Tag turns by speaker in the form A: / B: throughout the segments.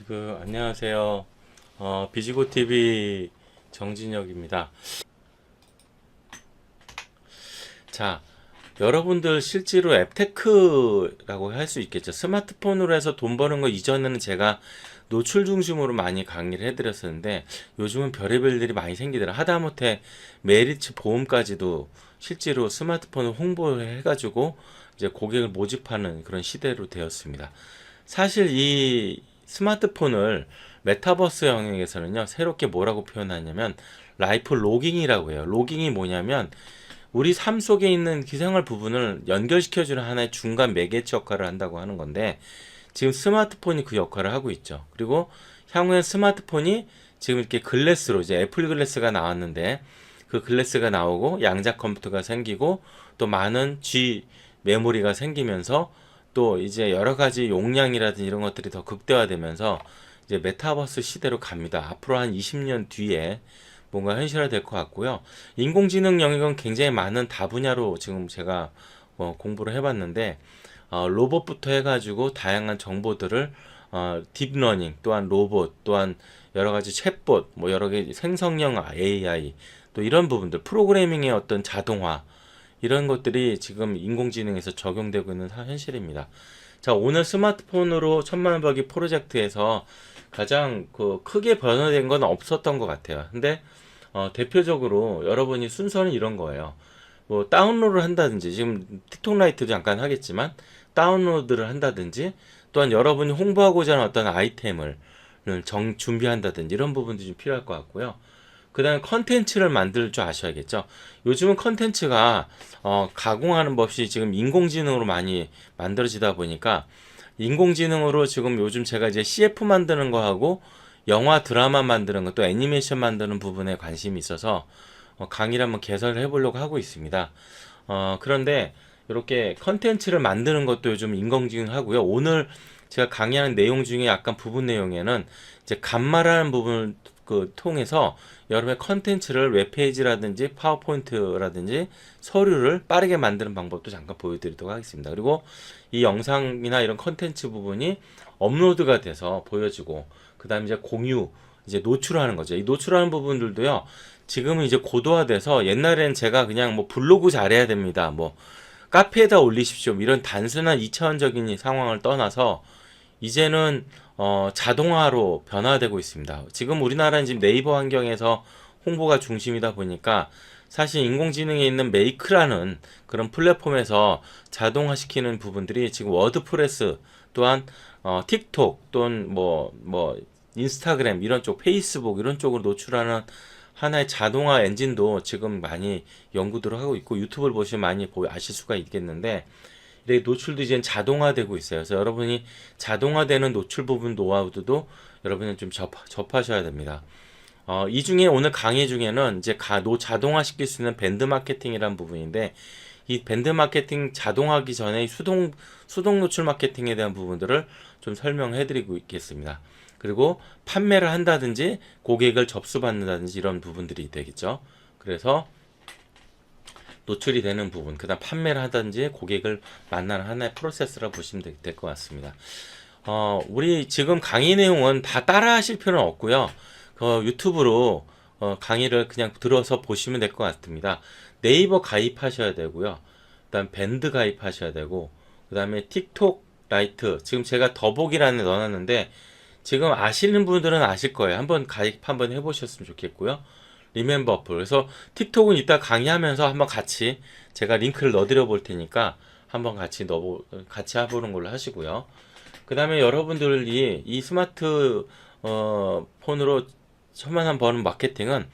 A: 안녕하세요. 비지고TV 정진혁입니다. 자, 여러분들 실제로 앱테크라고 할 수 있겠죠. 스마트폰으로 해서 돈 버는 거 이전에는 제가 노출 중심으로 많이 강의를 해드렸었는데 요즘은 별의별 일이 많이 생기더라. 하다못해 메리츠 보험까지도 실제로 스마트폰을 홍보해가지고 이제 고객을 모집하는 그런 시대로 되었습니다. 사실 이 스마트폰을 메타버스 영역에서는요, 새롭게 뭐라고 표현하냐면 라이프 로깅이라고 해요. 로깅이 뭐냐면 우리 삶 속에 있는 기생활 부분을 연결시켜주는 하나의 중간 매개체 역할을 한다고 하는 건데, 지금 스마트폰이 그 역할을 하고 있죠. 그리고 향후에 스마트폰이 지금 이렇게 글래스로, 이제 애플 글래스가 나왔는데 그 글래스가 나오고 양자 컴퓨터가 생기고 또 많은 G 메모리가 생기면서 또 이제 여러 가지 용량이라든지 이런 것들이 더 극대화되면서 이제 메타버스 시대로 갑니다. 앞으로 한 20년 뒤에 뭔가 현실화될 것 같고요. 인공지능 영역은 굉장히 많은 다분야로 지금 제가 공부를 해봤는데, 로봇부터 해가지고 다양한 정보들을 딥러닝, 또한 로봇, 또한 여러 가지 챗봇, 뭐 여러 개 생성형 AI, 또 이런 부분들, 프로그래밍의 어떤 자동화, 이런 것들이 지금 인공지능에서 적용되고 있는 현실입니다. 자, 오늘 스마트폰으로 천만원 벌기 프로젝트에서 가장 크게 변화된 건 없었던 것 같아요. 근데 대표적으로 여러분이 순서는 이런 거예요. 뭐 다운로드를 한다든지, 지금 틱톡 라이트도 잠깐 하겠지만 다운로드를 한다든지, 또한 여러분이 홍보하고자 하는 어떤 아이템을 준비한다든지 이런 부분도 좀 필요할 것 같고요. 그 다음에 컨텐츠를 만들 줄 아셔야겠죠. 요즘은 컨텐츠가 가공하는 법이 지금 인공지능으로 많이 만들어지다 보니까, 인공지능으로 지금 요즘 제가 이제 CF 만드는 거 하고 영화 드라마 만드는 것, 또 애니메이션 만드는 부분에 관심이 있어서 강의를 한번 개설을 해보려고 하고 있습니다. 그런데 이렇게 컨텐츠를 만드는 것도 요즘 인공지능 하고요. 오늘 제가 강의하는 내용 중에 약간 부분 내용에는 이제 간말하는 부분을 통해서 여러분의 컨텐츠를 웹페이지라든지 파워포인트라든지 서류를 빠르게 만드는 방법도 잠깐 보여드리도록 하겠습니다. 그리고 이 영상이나 이런 컨텐츠 부분이 업로드가 돼서 보여지고, 그 다음에 이제 공유, 이제 노출하는 거죠. 이 노출하는 부분들도요, 지금은 이제 고도화돼서, 옛날엔 제가 그냥 뭐 블로그 잘해야 됩니다, 뭐 카페에다 올리십시오, 이런 단순한 2차원적인 상황을 떠나서 이제는 자동화로 변화되고 있습니다. 지금 우리나라는 지금 네이버 환경에서 홍보가 중심이다 보니까 사실 인공지능에 있는 메이크라는 그런 플랫폼에서 자동화시키는 부분들이 지금 워드프레스, 또한 틱톡, 또는 뭐 인스타그램 이런 쪽, 페이스북 이런 쪽으로 노출하는 하나의 자동화 엔진도 지금 많이 연구들을 하고 있고, 유튜브를 보시면 많이 아실 수가 있겠는데, 이렇게 노출도 이제 자동화되고 있어요. 그래서 여러분이 자동화되는 노출 부분 노하우도 여러분은 좀 접하셔야 됩니다. 이 중에 오늘 강의 중에는 이제 자동화 시킬 수 있는 밴드 마케팅이라는 부분인데, 이 밴드 마케팅 자동화하기 전에 수동 노출 마케팅에 대한 부분들을 좀 설명해 드리고 있겠습니다. 그리고 판매를 한다든지 고객을 접수받는다든지 이런 부분들이 되겠죠. 그래서 노출이 되는 부분, 그 다음 판매를 하든지 고객을 만나는 하나의 프로세스라 보시면 될 것 같습니다. 우리 지금 강의 내용은 다 따라 하실 필요는 없고요. 유튜브로 강의를 그냥 들어서 보시면 될 것 같습니다. 네이버 가입하셔야 되고요. 그 다음 밴드 가입하셔야 되고, 그 다음에 틱톡 라이트, 지금 제가 더보기란에 넣어놨는데 지금 아시는 분들은 아실 거예요. 한번 가입 한번 해보셨으면 좋겠고요. 리멤버 어플. 그래서 틱톡은 이따 강의하면서 한번 같이 제가 링크를 넣어드려 볼 테니까 한번 같이 해보는 걸로 하시고요. 그 다음에 여러분들이 이 스마트 폰으로 천만원 버는 마케팅은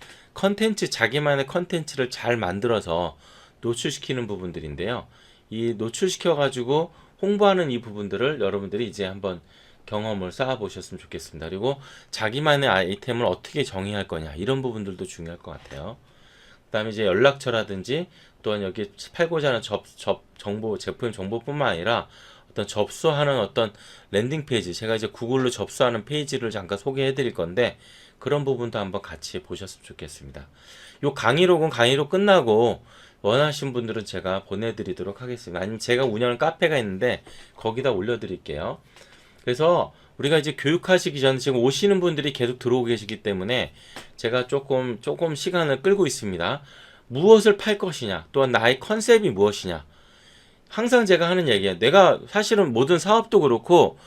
A: 자기만의 컨텐츠를 잘 만들어서 노출시키는 부분들인데요. 이 노출시켜 가지고 홍보하는 이 부분들을 여러분들이 이제 한번 경험을 쌓아 보셨으면 좋겠습니다. 그리고 자기만의 아이템을 어떻게 정의할 거냐, 이런 부분들도 중요할 것 같아요. 그 다음에 이제 연락처라든지, 또한 여기 팔고자 하는 정보, 제품 정보뿐만 아니라 어떤 접수하는 어떤 랜딩 페이지, 제가 이제 구글로 접수하는 페이지를 잠깐 소개해 드릴 건데, 그런 부분도 한번 같이 보셨으면 좋겠습니다. 요 강의로 끝나고 원하신 분들은 제가 보내드리도록 하겠습니다. 아니면 제가 운영하는 카페가 있는데 거기다 올려드릴게요. 그래서 우리가 이제 교육하시기 전에 지금 오시는 분들이 계속 들어오고 계시기 때문에 제가 조금 시간을 끌고 있습니다. 무엇을 팔 것이냐, 또한 나의 컨셉이 무엇이냐. 항상 제가 하는 얘기예요. 내가 사실은 모든 사업도 그렇고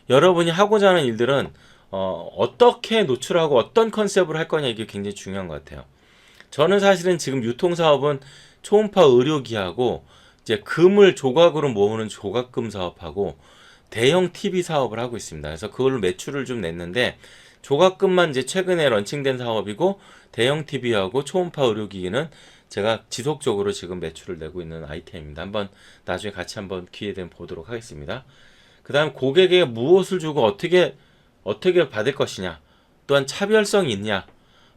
A: 여러분이 하고자 하는 일들은 어떻게 노출하고 어떤 컨셉을 할 거냐, 이게 굉장히 중요한 것 같아요. 저는 사실은 지금 유통사업은 초음파 의료기하고 이제 금을 조각으로 모으는 조각금 사업하고 대형 TV 사업을 하고 있습니다. 그래서 그걸로 매출을 좀 냈는데, 조각금만 이제 최근에 런칭된 사업이고 대형 TV하고 초음파 의료기기는 제가 지속적으로 지금 매출을 내고 있는 아이템입니다. 한번 나중에 같이 한번 기회 되면 보도록 하겠습니다. 그 다음 고객에게 무엇을 주고 어떻게 받을 것이냐, 또한 차별성이 있냐,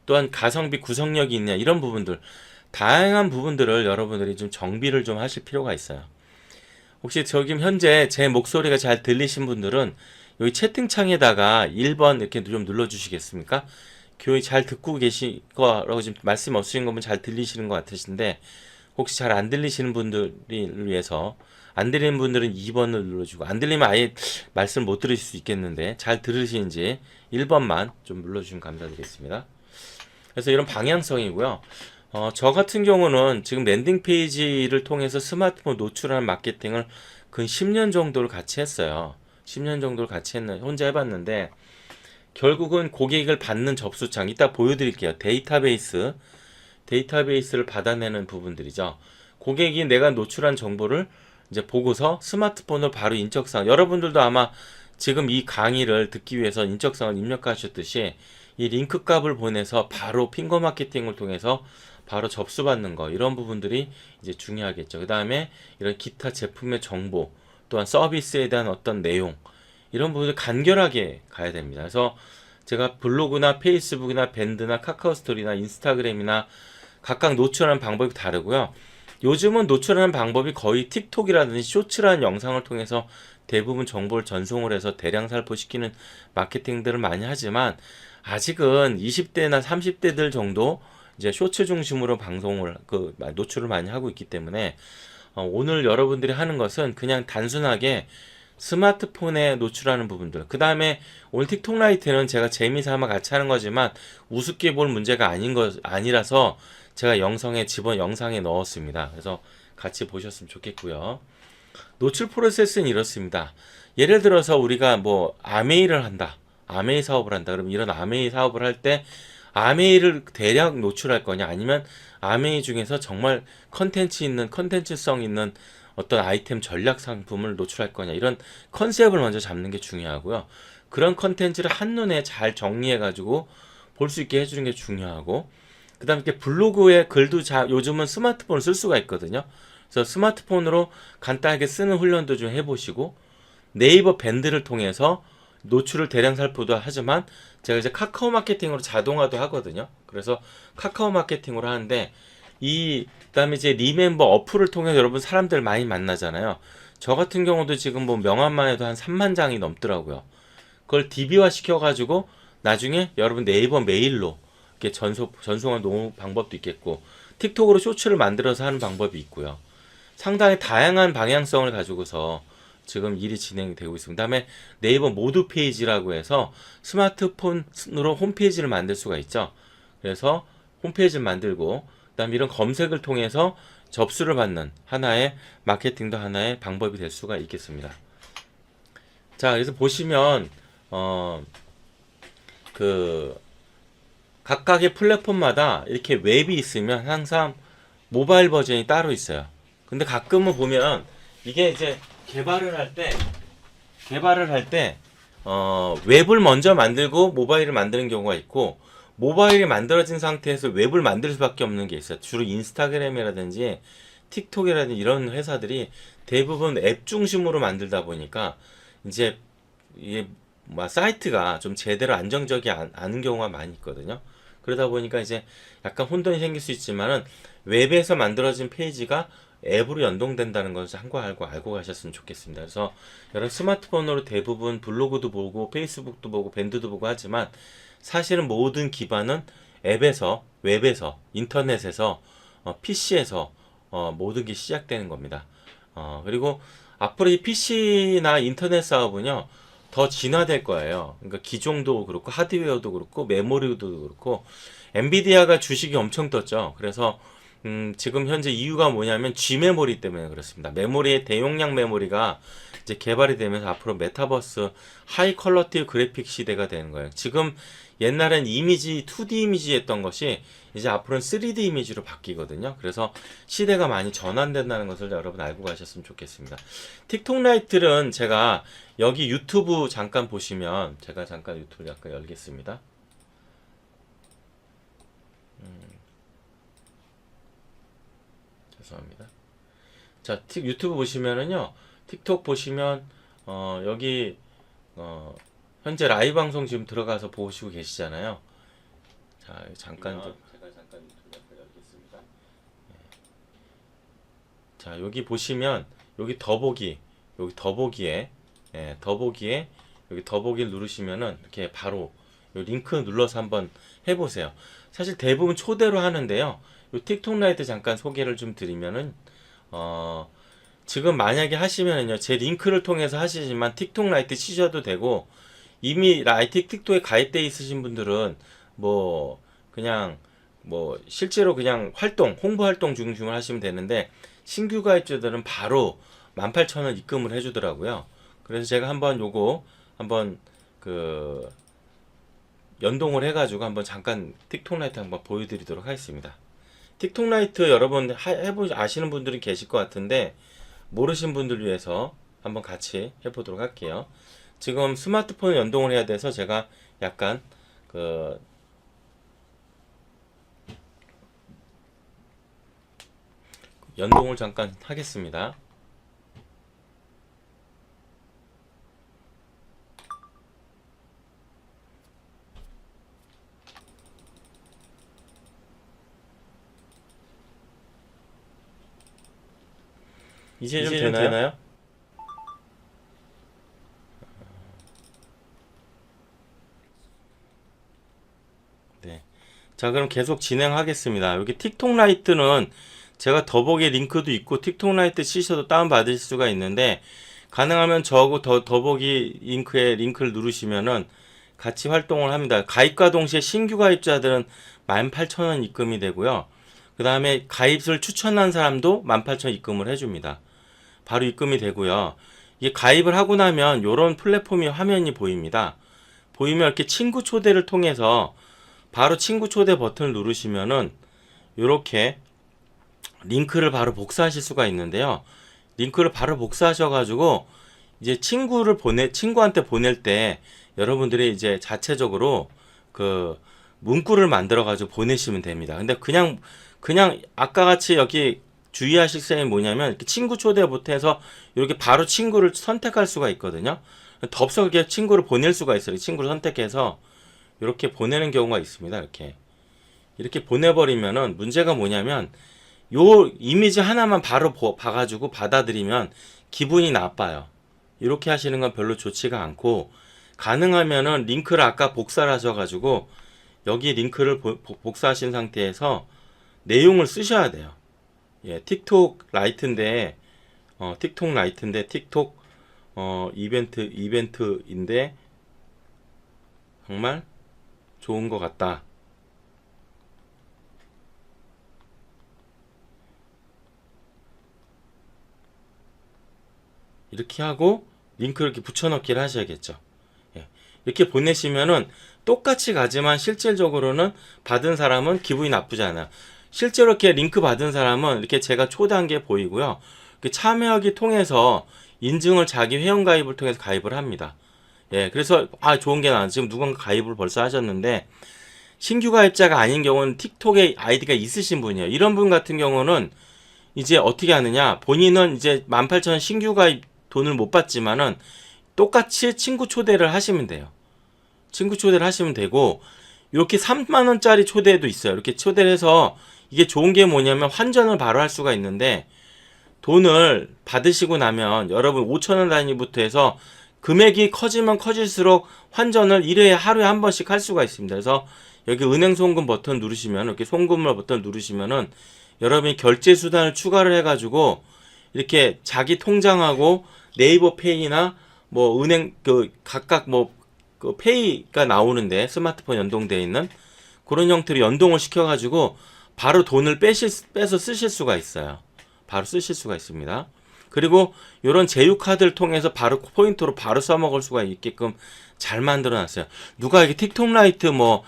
A: 또한 가성비 구성력이 있냐, 이런 부분들, 다양한 부분들을 여러분들이 좀 정비를 좀 하실 필요가 있어요. 혹시 지금 현재 제 목소리가 잘 들리신 분들은 여기 채팅창에다가 1번 이렇게 좀 눌러주시겠습니까? 교육 잘 듣고 계실 거라고 지금 말씀 없으신 거면 잘 들리시는 것 같으신데, 혹시 잘 안 들리시는 분들을 위해서, 안 들리는 분들은 2번을 눌러주고, 안 들리면 아예 말씀 못 들으실 수 있겠는데 잘 들으시는지 1번만 좀 눌러주시면 감사드리겠습니다. 그래서 이런 방향성이고요. 저 같은 경우는 지금 랜딩 페이지를 통해서 스마트폰 노출하는 마케팅을 근 10년 정도를 같이 했어요. 10년 정도를 같이 혼자 해봤는데, 결국은 고객을 받는 접수창, 이따 보여드릴게요. 데이터베이스를 받아내는 부분들이죠. 고객이 내가 노출한 정보를 이제 보고서 스마트폰으로 바로 인적사항, 여러분들도 아마 지금 이 강의를 듣기 위해서 인적사항을 입력하셨듯이 이 링크 값을 보내서 바로 핑거 마케팅을 통해서 바로 접수받는 거, 이런 부분들이 이제 중요하겠죠. 그 다음에 이런 기타 제품의 정보, 또한 서비스에 대한 어떤 내용, 이런 부분을 간결하게 가야 됩니다. 그래서 제가 블로그나 페이스북이나 밴드나 카카오스토리나 인스타그램이나 각각 노출하는 방법이 다르고요. 요즘은 노출하는 방법이 거의 틱톡이라든지 쇼츠라는 영상을 통해서 대부분 정보를 전송을 해서 대량 살포시키는 마케팅들을 많이 하지만, 아직은 20대나 30대들 정도 이제 쇼츠 중심으로 방송을 노출을 많이 하고 있기 때문에 오늘 여러분들이 하는 것은 그냥 단순하게 스마트폰에 노출하는 부분들, 그 다음에 오늘 틱톡 라이트는 제가 재미삼아 같이 하는 거지만 우습게 볼 문제가 아니라서 제가 영상에 넣었습니다. 그래서 같이 보셨으면 좋겠고요. 노출 프로세스는 이렇습니다. 예를 들어서 우리가 뭐 아메이를 한다, 아메이 사업을 한다. 그럼 이런 아메이 사업을 할 때 아메이를 대략 노출할 거냐, 아니면 아메이 중에서 정말 컨텐츠성 있는 어떤 아이템 전략 상품을 노출할 거냐, 이런 컨셉을 먼저 잡는 게 중요하고요. 그런 컨텐츠를 한눈에 잘 정리해 가지고 볼 수 있게 해주는 게 중요하고, 그 다음에 블로그에 글도 요즘은 스마트폰을 쓸 수가 있거든요. 그래서 스마트폰으로 간단하게 쓰는 훈련도 좀 해보시고, 네이버 밴드를 통해서 노출을 대량 살포도 하지만 제가 이제 카카오 마케팅으로 자동화도 하거든요. 그래서 카카오 마케팅으로 하는데, 그다음에 이제 리멤버 어플을 통해서 여러분 사람들 많이 만나잖아요. 저 같은 경우도 지금 뭐 명함만 해도 한 3만 장이 넘더라고요. 그걸 DB화 시켜가지고 나중에 여러분 네이버 메일로 이렇게 전송한 방법도 있겠고, 틱톡으로 쇼츠를 만들어서 하는 방법이 있고요. 상당히 다양한 방향성을 가지고서 지금 일이 진행이 되고 있습니다. 그다음에 네이버 모두 페이지라고 해서 스마트폰으로 홈페이지를 만들 수가 있죠. 그래서 홈페이지를 만들고, 그다음에 이런 검색을 통해서 접수를 받는 하나의 마케팅도 하나의 방법이 될 수가 있겠습니다. 자, 그래서 보시면 각각의 플랫폼마다 이렇게 웹이 있으면 항상 모바일 버전이 따로 있어요. 근데 가끔은 보면 이게 이제 개발을 할 때 웹을 먼저 만들고 모바일을 만드는 경우가 있고, 모바일이 만들어진 상태에서 웹을 만들 수밖에 없는 게 있어요. 주로 인스타그램이라든지 틱톡이라든지 이런 회사들이 대부분 앱 중심으로 만들다 보니까 이제 이게 사이트가 좀 제대로 안정적이 않은 경우가 많이 있거든요. 그러다 보니까 이제 약간 혼돈이 생길 수 있지만은 웹에서 만들어진 페이지가 앱으로 연동된다는 것을 알고 가셨으면 좋겠습니다. 그래서 여러분 스마트폰으로 대부분 블로그도 보고 페이스북도 보고 밴드도 보고 하지만, 사실은 모든 기반은 앱에서, 웹에서, 인터넷에서, PC에서 모든 게 시작되는 겁니다. 그리고 앞으로 이 PC나 인터넷 사업은요, 더 진화될 거예요. 그러니까 기종도 그렇고 하드웨어도 그렇고 메모리도 그렇고 엔비디아가 주식이 엄청 떴죠. 그래서 지금 현재 이유가 뭐냐면 G 메모리 때문에 그렇습니다. 메모리의 대용량 메모리가 이제 개발이 되면서 앞으로 메타버스 하이 퀄러티 그래픽 시대가 되는 거예요. 지금 옛날엔 이미지 2D 이미지 했던 것이 이제 앞으로는 3D 이미지로 바뀌거든요. 그래서 시대가 많이 전환된다는 것을 여러분 알고 가셨으면 좋겠습니다. 틱톡 라이트는 제가 여기 유튜브 잠깐 보시면 제가 잠깐 유튜브 잠깐 열겠습니다. 죄송합니다. 자, 유튜브 보시면은요. 틱톡 보시면 여기 현재 라이브 방송 지금 들어가서 보시고 계시잖아요. 자, 잠깐 제가 잠깐 유튜브 잠깐 열겠습니다. 자, 여기 보시면 여기 더보기에 여기 더보기를 누르시면은 이렇게 바로 요 링크 눌러서 한번 해보세요. 사실 대부분 초대로 하는데요. 요 틱톡 라이트 잠깐 소개를 좀 드리면은 지금 만약에 하시면은요, 제 링크를 통해서 하시지만 틱톡 라이트 치셔도 되고, 이미 틱톡에 가입돼 있으신 분들은 뭐 그냥 뭐 실제로 그냥 홍보 활동 중심으로 하시면 되는데, 신규 가입자들은 바로 18,000원 입금을 해주더라고요. 그래서 제가 한번 요거 한번 그 연동을 해가지고 한번 잠깐 틱톡 라이트 한번 보여드리도록 하겠습니다. 틱톡 라이트 여러분 아시는 분들이 계실 것 같은데 모르신 분들 위해서 한번 같이 해보도록 할게요. 지금 스마트폰 연동을 해야 돼서 제가 약간 그 연동을 잠깐 하겠습니다. 이제 좀 되나요? 네. 자, 그럼 계속 진행하겠습니다. 여기 틱톡 라이트는 제가 더보기 링크도 있고 틱톡 라이트 치셔도 다운받을 수가 있는데, 가능하면 저하고 더보기 링크를 누르시면은 같이 활동을 합니다. 가입과 동시에 신규 가입자들은 18,000원 입금이 되고요. 그 다음에 가입을 추천한 사람도 18,000원 입금을 해줍니다. 바로 입금이 되고요. 이게 가입을 하고 나면 이런 플랫폼이 화면이 보입니다. 보이면 이렇게 친구 초대를 통해서 바로 친구 초대 버튼을 누르시면은 이렇게 링크를 바로 복사하실 수가 있는데요. 링크를 바로 복사하셔가지고 이제 친구한테 보낼 때 여러분들이 이제 자체적으로 그 문구를 만들어가지고 보내시면 됩니다. 근데 그냥 아까 같이 여기 주의하실 점이 뭐냐면 이렇게 친구 초대부터 해서 이렇게 바로 친구를 선택할 수가 있거든요. 덥석하게 친구를 보낼 수가 있어요. 친구를 선택해서 이렇게 보내는 경우가 있습니다. 이렇게 보내버리면은 문제가 뭐냐면 요 이미지 하나만 바로 봐가지고 받아들이면 기분이 나빠요. 이렇게 하시는 건 별로 좋지가 않고, 가능하면은 링크를 아까 복사를 하셔가지고 여기 링크를 복사하신 상태에서 내용을 쓰셔야 돼요. 예, 틱톡 라이트인데 틱톡 이벤트인데 정말 좋은 것 같다. 이렇게 하고 링크를 이렇게 붙여넣기를 하셔야겠죠. 예, 이렇게 보내시면은 똑같이 가지만 실질적으로는 받은 사람은 기분이 나쁘지 않아요. 실제로 이렇게 링크 받은 사람은 이렇게 제가 초대한 게 보이고요. 참여하기 통해서 인증을 자기 회원가입을 통해서 가입을 합니다. 예, 그래서 좋은 게 나왔어요. 지금 누군가 가입을 벌써 하셨는데, 신규 가입자가 아닌 경우는 틱톡에 아이디가 있으신 분이에요. 이런 분 같은 경우는 이제 어떻게 하느냐, 본인은 이제 18,000원 신규 가입 돈을 못 받지만은 똑같이 친구 초대를 하시면 돼요. 친구 초대를 하시면 되고, 이렇게 3만원짜리 초대도 있어요. 이렇게 초대를 해서 이게 좋은 게 뭐냐면 환전을 바로 할 수가 있는데, 돈을 받으시고 나면 여러분 5,000원 단위부터 해서 금액이 커지면 커질수록 환전을 1회에 하루에 한 번씩 할 수가 있습니다. 그래서 여기 은행 송금 버튼 누르시면, 이렇게 송금을 버튼 누르시면은 여러분이 결제 수단을 추가를 해가지고 이렇게 자기 통장하고 네이버 페이나 뭐 은행 그 각각 뭐 그 페이가 나오는데 스마트폰 연동되어 있는 그런 형태로 연동을 시켜가지고 바로 돈을 빼서 쓰실 수가 있어요. 바로 쓰실 수가 있습니다. 그리고 이런 제휴 카드를 통해서 바로 포인트로 바로 써먹을 수가 있게끔 잘 만들어놨어요. 누가 이게 틱톡 라이트 뭐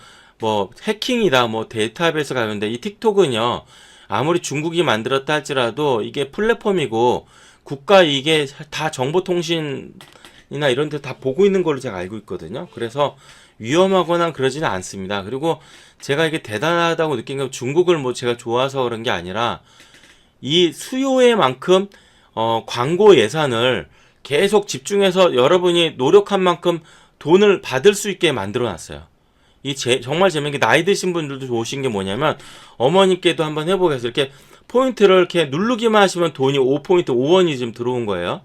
A: 해킹이다 뭐 데이터베이스 가는데 이 틱톡은요 아무리 중국이 만들었다 할지라도 이게 플랫폼이고 국가 이게 다 정보통신 이나 이런 데 다 보고 있는 걸로 제가 알고 있거든요. 그래서 위험하거나 그러지는 않습니다. 그리고 제가 이게 대단하다고 느낀 건 중국을 뭐 제가 좋아서 그런 게 아니라 이 수요에 만큼 광고 예산을 계속 집중해서 여러분이 노력한 만큼 돈을 받을 수 있게 만들어 놨어요. 정말 재밌는 게 나이 드신 분들도 좋으신 게 뭐냐면 어머님께도 한번 해보겠어요. 이렇게 포인트를 이렇게 누르기만 하시면 돈이 5포인트 5원이 지금 들어온 거예요.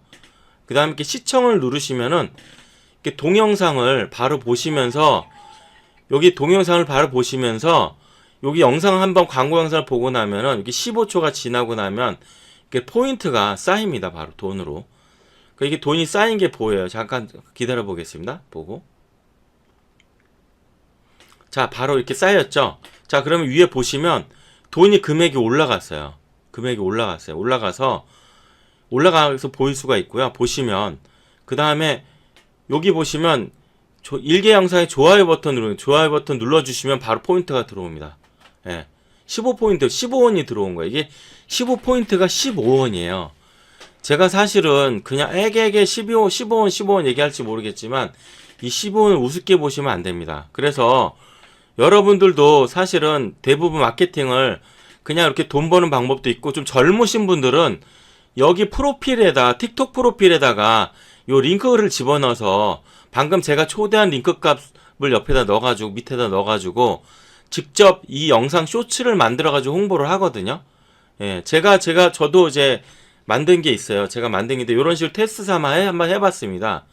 A: 그 다음에 이렇게 시청을 누르시면은 이렇게 동영상을 바로 보시면서 여기 동영상을 바로 보시면서 여기 영상 한번 광고 영상을 보고 나면은 이게 15초가 지나고 나면 이게 포인트가 쌓입니다. 바로 돈으로. 이게 돈이 쌓인 게 보여요. 잠깐 기다려 보겠습니다. 보고. 자, 바로 이렇게 쌓였죠. 자, 그러면 위에 보시면 돈이 금액이 올라갔어요. 금액이 올라갔어요. 올라가서 보일 수가 있고요. 보시면 그 다음에 여기 보시면 일개 영상에 좋아요 버튼 눌러주시면 바로 포인트가 들어옵니다. 예. 15포인트 15원이 들어온 거예요. 이게 15포인트가 15원이에요. 제가 사실은 그냥 애게 15원 얘기할지 모르겠지만 이 15원을 우습게 보시면 안 됩니다. 그래서 여러분들도 사실은 대부분 마케팅을 그냥 이렇게 돈 버는 방법도 있고 좀 젊으신 분들은 여기 프로필에다 틱톡 프로필에다가 요 링크를 집어넣어서 방금 제가 초대한 링크 값을 옆에다 넣어가지고 밑에다 넣어가지고 직접 이 영상 쇼츠를 만들어가지고 홍보를 하거든요. 예, 저도 이제 만든 게 있어요. 제가 만든 게 있는데 이런 식으로 테스트 삼아 한번 해봤습니다.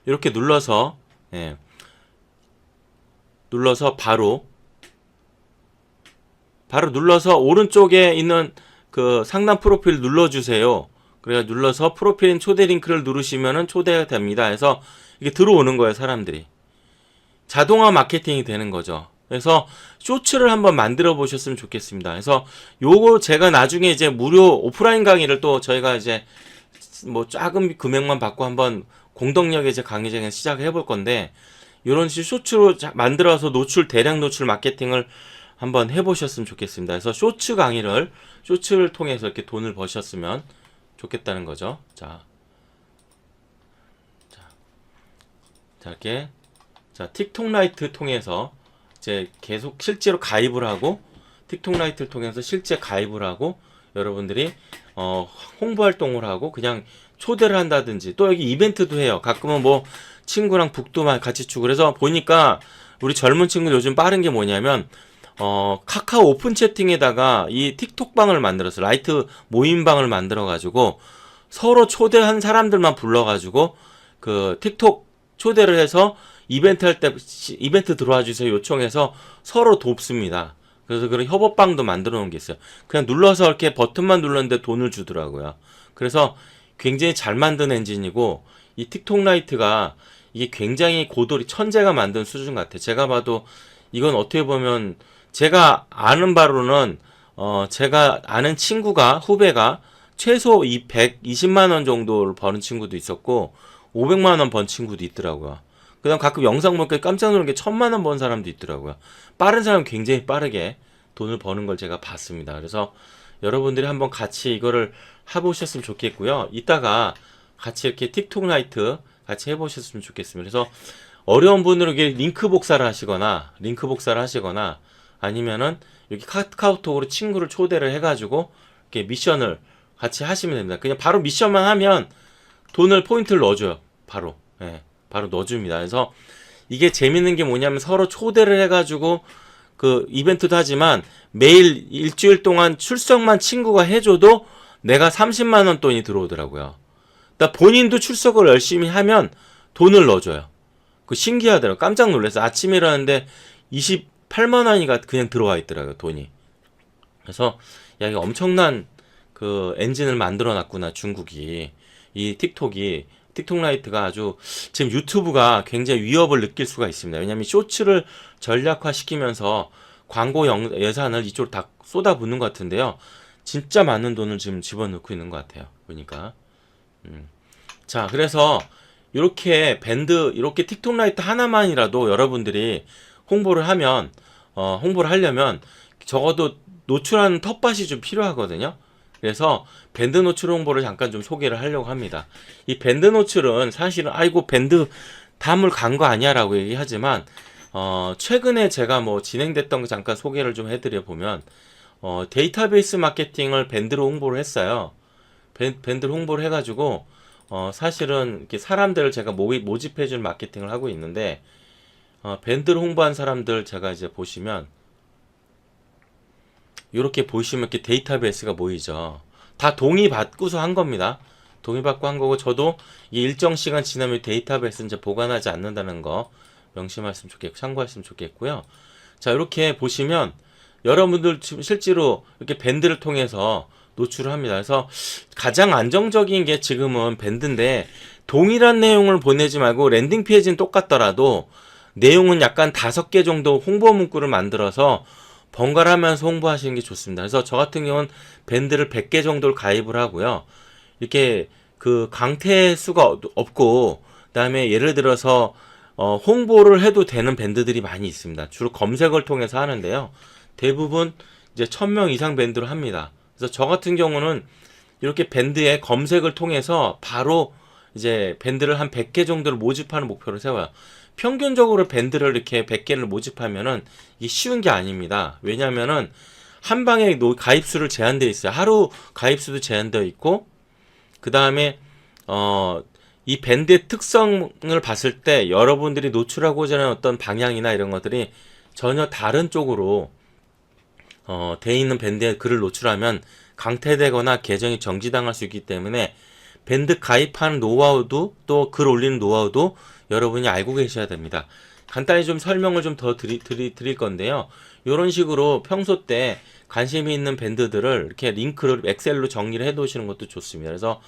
A: 이렇게 눌러서 예, 눌러서 바로 눌러서 오른쪽에 있는 그 상단 프로필 눌러주세요. 그래서 눌러서 프로필인 초대 링크를 누르시면은 초대가 됩니다. 해서 이게 들어오는 거예요, 사람들이. 자동화 마케팅이 되는 거죠. 그래서 쇼츠를 한번 만들어 보셨으면 좋겠습니다. 그래서 요거 제가 나중에 이제 무료 오프라인 강의를 또 저희가 이제 뭐 작은 금액만 받고 한번 공동력에 이제 강의장에 시작을 해볼 건데 요런 식으로 쇼츠로 만들어서 대량 노출 마케팅을 한번 해보셨으면 좋겠습니다. 그래서 쇼츠를 통해서 이렇게 돈을 버셨으면 좋겠다는 거죠. 이렇게 틱톡 라이트 통해서 이제 계속 실제로 가입을 하고 틱톡 라이트를 통해서 실제 가입을 하고 여러분들이 홍보 활동을 하고 그냥 초대를 한다든지 또 여기 이벤트도 해요. 가끔은 뭐 친구랑 북도 같이 추고 그래서 보니까 우리 젊은 친구들 요즘 빠른 게 뭐냐면 카카오 오픈 채팅에다가 이 틱톡 방을 만들었어요. 라이트 모임방을 만들어가지고 서로 초대한 사람들만 불러가지고 그 틱톡 초대를 해서 이벤트 할 때 이벤트 들어와 주세요 요청해서 서로 돕습니다. 그래서 그런 협업방도 만들어 놓은 게 있어요. 그냥 눌러서 이렇게 버튼만 눌렀는데 돈을 주더라고요. 그래서 굉장히 잘 만든 엔진이고 이 틱톡 라이트가 이게 굉장히 고도리 천재가 만든 수준 같아요. 제가 봐도 이건 어떻게 보면 제가 아는 바로는 제가 아는 후배가 최소 120만 원 정도를 버는 친구도 있었고 500만 원 번 친구도 있더라고요. 그다음 가끔 영상 보니까 깜짝 놀란 게 1000만 원 번 사람도 있더라고요. 빠른 사람은 굉장히 빠르게 돈을 버는 걸 제가 봤습니다. 그래서 여러분들이 한번 같이 이거를 해보셨으면 좋겠고요. 이따가 같이 이렇게 틱톡 라이트 같이 해보셨으면 좋겠습니다. 그래서 어려운 분들은 링크 복사를 하시거나 아니면은 여기 카카오톡으로 친구를 초대를 해가지고 이렇게 미션을 같이 하시면 됩니다. 그냥 바로 미션만 하면 포인트를 넣어줘요. 바로 넣어줍니다. 그래서 이게 재밌는 게 뭐냐면 서로 초대를 해가지고 그 이벤트도 하지만 매일 일주일 동안 출석만 친구가 해줘도 내가 30만 원 돈이 들어오더라고요. 그러니까 본인도 출석을 열심히 하면 돈을 넣어줘요. 그 신기하더라고요. 깜짝 놀랐어요. 아침에 일어났는데 28만 원이가 그냥 들어와 있더라고요. 돈이. 그래서 야 이게 엄청난 그 엔진을 만들어 놨구나 중국이. 이 틱톡이 틱톡 라이트가 아주 지금 유튜브가 굉장히 위협을 느낄 수가 있습니다. 왜냐하면 쇼츠를 전략화시키면서 광고 예산을 이쪽으로 다 쏟아붓는 것 같은데요. 진짜 많은 돈을 지금 집어넣고 있는 것 같아요. 보니까. 자, 그래서 이렇게 밴드, 이렇게 틱톡 라이트 하나만이라도 여러분들이 홍보를 하려면 적어도 노출하는 텃밭이 좀 필요하거든요. 그래서 밴드 노출 홍보를 잠깐 좀 소개를 하려고 합니다. 이 밴드 노출은 사실은 아이고 밴드 다물 간 거 아니야 라고 얘기하지만 최근에 제가 뭐 진행됐던 거 잠깐 소개를 좀 해드려 보면 데이터베이스 마케팅을 밴드로 홍보를 했어요. 밴드로 홍보를 해가지고 사실은 이렇게 사람들을 제가 모집해줄 마케팅을 하고 있는데 밴드를 홍보한 사람들 제가 이제 보시면 이렇게 보시면 이렇게 데이터베이스가 보이죠. 다 동의받고서 한 겁니다. 동의받고 한 거고 저도 이 일정 시간 지나면 데이터베이스는 이제 보관하지 않는다는 거 명심하시면 좋겠고 참고하시면 좋겠고요. 자, 이렇게 보시면 여러분들 실제로 이렇게 밴드를 통해서 노출을 합니다. 그래서 가장 안정적인 게 지금은 밴드인데 동일한 내용을 보내지 말고 랜딩 페이지는 똑같더라도 내용은 약간 5개 정도 홍보 문구를 만들어서 번갈아가면서 홍보하시는 게 좋습니다. 그래서 저 같은 경우는 밴드를 100개 정도를 가입을 하고요. 이렇게 그 강퇴 수가 없고 그다음에 예를 들어서 홍보를 해도 되는 밴드들이 많이 있습니다. 주로 검색을 통해서 하는데요. 대부분 이제 1000명 이상 밴드로 합니다. 그래서 저 같은 경우는 이렇게 밴드의 검색을 통해서 바로 이제 밴드를 한 100개 정도를 모집하는 목표를 세워요. 평균적으로 밴드를 이렇게 100개를 모집하면은 이게 쉬운 게 아닙니다. 왜냐면은 한 방에 가입수를 제한되어 있어요. 하루 가입수도 제한되어 있고, 그 다음에 이 밴드의 특성을 봤을 때 여러분들이 노출하고자 하는 어떤 방향이나 이런 것들이 전혀 다른 쪽으로 돼 있는 밴드에 글을 노출하면 강퇴되거나 계정이 정지당할 수 있기 때문에 밴드 가입하는 노하우도 또 글 올리는 노하우도 여러분이 알고 계셔야 됩니다. 간단히 좀 설명을 좀 더 드릴 건데요. 이런 식으로 평소 때 관심이 있는 밴드들을 이렇게 링크를 엑셀로 정리를 해 두시는 것도 좋습니다. 그래서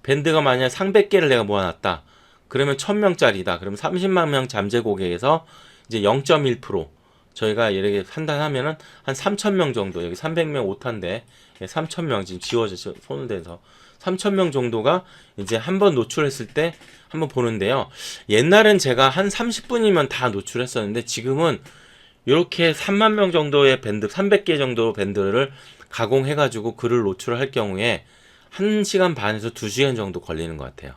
A: 밴드가 만약 300개를 내가 모아놨다. 그러면 1000명짜리다. 그러면 30만 명 잠재 고객에서 이제 0.1% 저희가 예를 들어 판단하면은 한 3000명 정도, 여기 300명 오타인데 3000명 지금 지워져서 손을 대서 3000명 정도가 이제 한번 노출했을 때 한번 보는데요. 옛날엔 제가 한 30분이면 다 노출했었는데 지금은 이렇게 3만 명 정도의 밴드, 300개 정도 밴드를 가공해가지고 글을 노출할 경우에 1시간 반에서 2시간 정도 걸리는 것 같아요.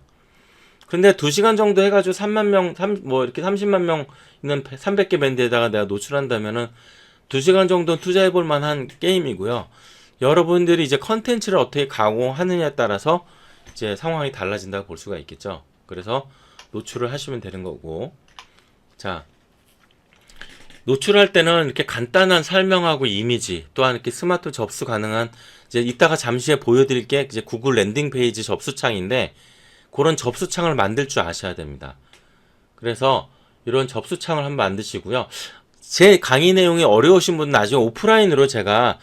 A: 근데 2시간 정도 해가지고 3만 명, 뭐 이렇게 30만 명 있는 300개 밴드에다가 내가 노출한다면은 2시간 정도 투자해볼 만한 게임이고요. 여러분들이 이제 컨텐츠를 어떻게 가공하느냐에 따라서 이제 상황이 달라진다고 볼 수가 있겠죠. 그래서 노출을 하시면 되는 거고. 자, 노출할 때는 이렇게 간단한 설명하고 이미지, 또한 이렇게 스마트 접수 가능한, 이제 이따가 잠시 후에 보여드릴 게 이제 구글 랜딩 페이지 접수창인데, 그런 접수창을 만들 줄 아셔야 됩니다. 그래서 이런 접수창을 한번 만드시고요. 제 강의 내용이 어려우신 분은 나중에 오프라인으로 제가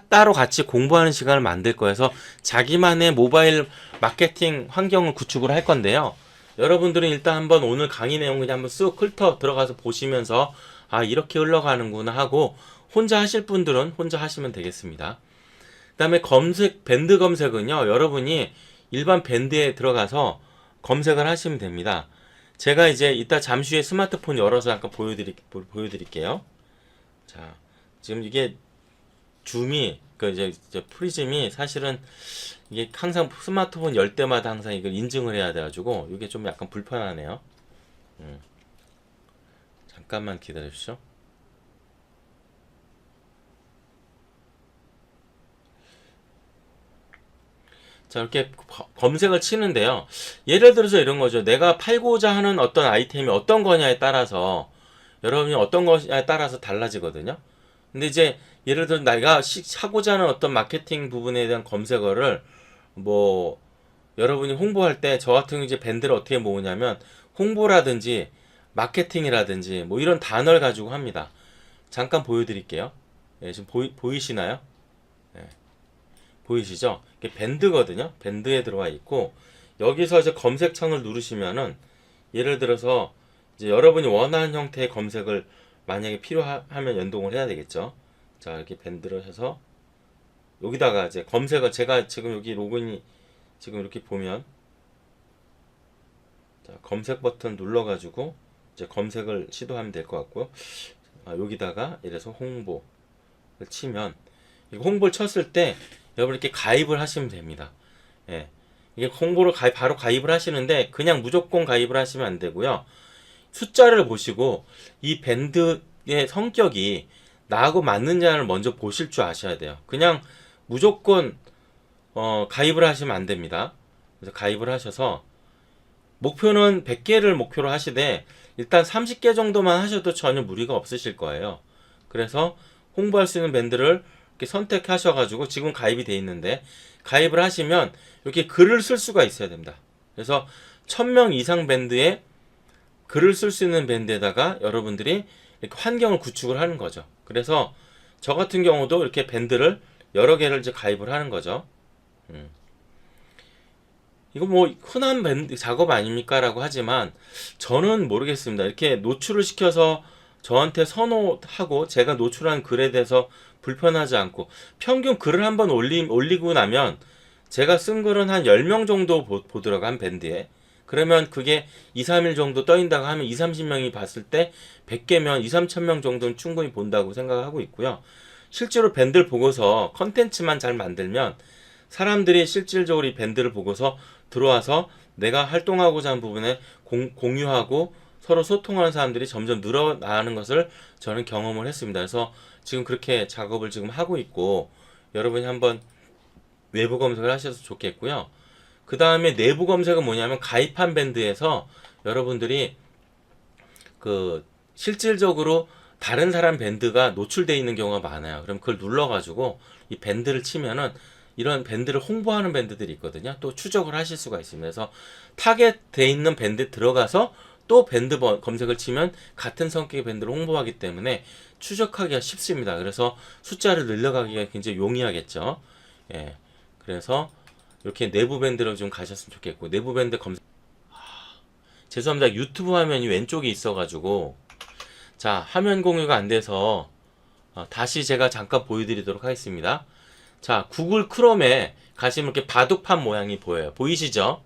A: 따로 같이 공부하는 시간을 만들 거여서 자기만의 모바일 마케팅 환경을 구축을 할 건데요. 여러분들은 일단 한번 오늘 강의 내용 그냥 한번 쓱 훑어 들어가서 보시면서 아 이렇게 흘러가는구나 하고 혼자 하실 분들은 혼자 하시면 되겠습니다. 그 다음에 밴드 검색은요. 여러분이 일반 밴드에 들어가서 검색을 하시면 됩니다. 제가 이제 이따 잠시 후에 스마트폰 열어서 잠깐 보여드릴게요. 자, 지금 이게 줌이 이제 프리즘이 사실은 이게 항상 스마트폰 열 때마다 항상 이걸 인증을 해야 돼가지고 이게 좀 약간 불편하네요. 잠깐만 기다려주시죠. 자, 이렇게 검색을 치는데요. 예를 들어서 이런 거죠. 내가 팔고자 하는 어떤 아이템이 어떤 거냐에 따라서 여러분이 어떤 거냐에 따라서 달라지거든요. 근데 이제 예를 들어 내가 하고자 하는 어떤 마케팅 부분에 대한 검색어를 뭐 여러분이 홍보할 때 저 같은 경우 이제 밴드를 어떻게 모으냐면 홍보라든지 마케팅이라든지 뭐 이런 단어를 가지고 합니다. 잠깐 보여드릴게요. 예, 지금 보이시나요? 예, 보이시죠? 이게 밴드거든요. 밴드에 들어와 있고 여기서 이제 검색창을 누르시면은 예를 들어서 이제 여러분이 원하는 형태의 검색을 만약에 필요하면 연동을 해야 되겠죠. 자, 이렇게 밴드를 해서 여기다가 이제 검색을 제가 지금 여기 로그인이 지금 이렇게 보면 자, 검색 버튼 눌러가지고 이제 검색을 시도하면 될 것 같고요. 여기다가 이래서 홍보를 치면 홍보를 쳤을 때 여러분 이렇게 가입을 하시면 됩니다. 예. 이게 홍보를 바로 가입을 하시는데 그냥 무조건 가입을 하시면 안 되고요. 숫자를 보시고 이 밴드의 성격이 나하고 맞느냐를 먼저 보실 줄 아셔야 돼요. 그냥 무조건 가입을 하시면 안 됩니다. 그래서 가입을 하셔서 목표는 100개를 목표로 하시되 일단 30개 정도만 하셔도 전혀 무리가 없으실 거예요. 그래서 홍보할 수 있는 밴드를 이렇게 선택하셔가지고 지금 가입이 돼 있는데 가입을 하시면 이렇게 글을 쓸 수가 있어야 됩니다. 그래서 1000명 이상 밴드에 글을 쓸 수 있는 밴드에다가 여러분들이 이렇게 환경을 구축을 하는 거죠. 그래서 저 같은 경우도 이렇게 밴드를 여러 개를 이제 가입을 하는 거죠. 이거 뭐 흔한 밴드 작업 아닙니까? 라고 하지만 저는 모르겠습니다. 이렇게 노출을 시켜서 저한테 선호하고 제가 노출한 글에 대해서 불편하지 않고 평균 글을 한번 올리고 나면 제가 쓴 글은 한 10명 정도 보더라고 한 밴드에. 그러면 그게 2, 3일 정도 떠인다고 하면 2, 30명이 봤을 때 100개면 2, 3천 명 정도는 충분히 본다고 생각하고 있고요. 실제로 밴드를 보고서 컨텐츠만 잘 만들면 사람들이 실질적으로 이 밴드를 보고서 들어와서 내가 활동하고자 하는 부분에 공유하고 서로 소통하는 사람들이 점점 늘어나는 것을 저는 경험을 했습니다. 그래서 지금 그렇게 작업을 지금 하고 있고 여러분이 한번 외부 검색을 하셔서 좋겠고요. 그 다음에 내부 검색은 뭐냐면 가입한 밴드에서 여러분들이 그 실질적으로 다른 사람 밴드가 노출되어 있는 경우가 많아요. 그럼 그걸 눌러가지고 이 밴드를 치면은 이런 밴드를 홍보하는 밴드들이 있거든요. 또 추적을 하실 수가 있습니다. 그래서 타겟되어 있는 밴드 들어가서 또 밴드 검색을 치면 같은 성격의 밴드를 홍보하기 때문에 추적하기가 쉽습니다. 그래서 숫자를 늘려가기가 굉장히 용이하겠죠. 예. 그래서 이렇게 내부 밴드로 좀 가셨으면 좋겠고 내부 밴드 검색 죄송합니다. 유튜브 화면이 왼쪽에 있어가지고 자 화면 공유가 안 돼서 다시 제가 잠깐 보여드리도록 하겠습니다. 자 구글 크롬에 가시면 이렇게 바둑판 모양이 보여요. 보이시죠?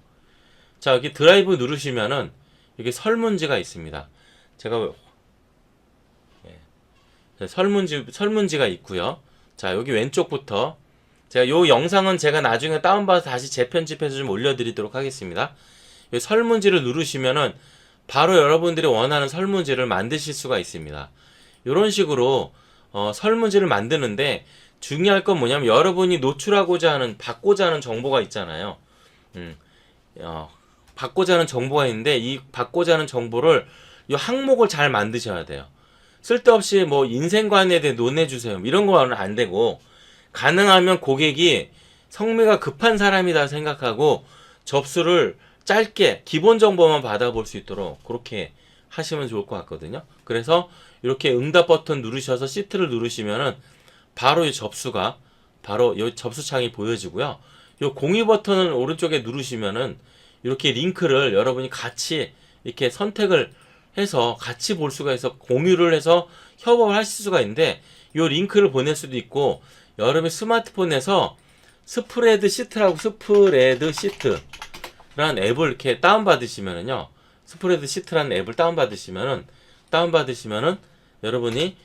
A: 자 여기 드라이브 누르시면은 여기 설문지가 있습니다. 제가 설문지가 있고요. 자 여기 왼쪽부터 제가 요 영상은 제가 나중에 다운받아서 다시 재편집해서 좀 올려드리도록 하겠습니다. 이 설문지를 누르시면은 바로 여러분들이 원하는 설문지를 만드실 수가 있습니다. 이런 식으로 설문지를 만드는데 중요할 건 뭐냐면 여러분이 노출하고자 하는 받고자 하는 정보가 있잖아요. 받고자 하는 정보가 있는데 이 받고자 하는 정보를 이 항목을 잘 만드셔야 돼요. 쓸데없이 뭐 인생관에 대해 논해주세요 이런 거는 안 되고 가능하면 고객이 성미가 급한 사람이다 생각하고 접수를 짧게 기본 정보만 받아볼 수 있도록 그렇게 하시면 좋을 것 같거든요. 그래서 이렇게 응답 버튼 누르셔서 시트를 누르시면은 바로 이 접수가 바로 이 접수창이 보여지고요. 이 공유 버튼을 오른쪽에 누르시면은 이렇게 링크를 여러분이 같이 이렇게 선택을 해서 같이 볼 수가 있어 공유를 해서 협업을 하실 수가 있는데 이 링크를 보낼 수도 있고 여러분의 스마트폰에서 스프레드 시트라는 앱을 이렇게 다운받으시면은요. 스프레드 시트라는 앱을 다운받으시면은 여러분이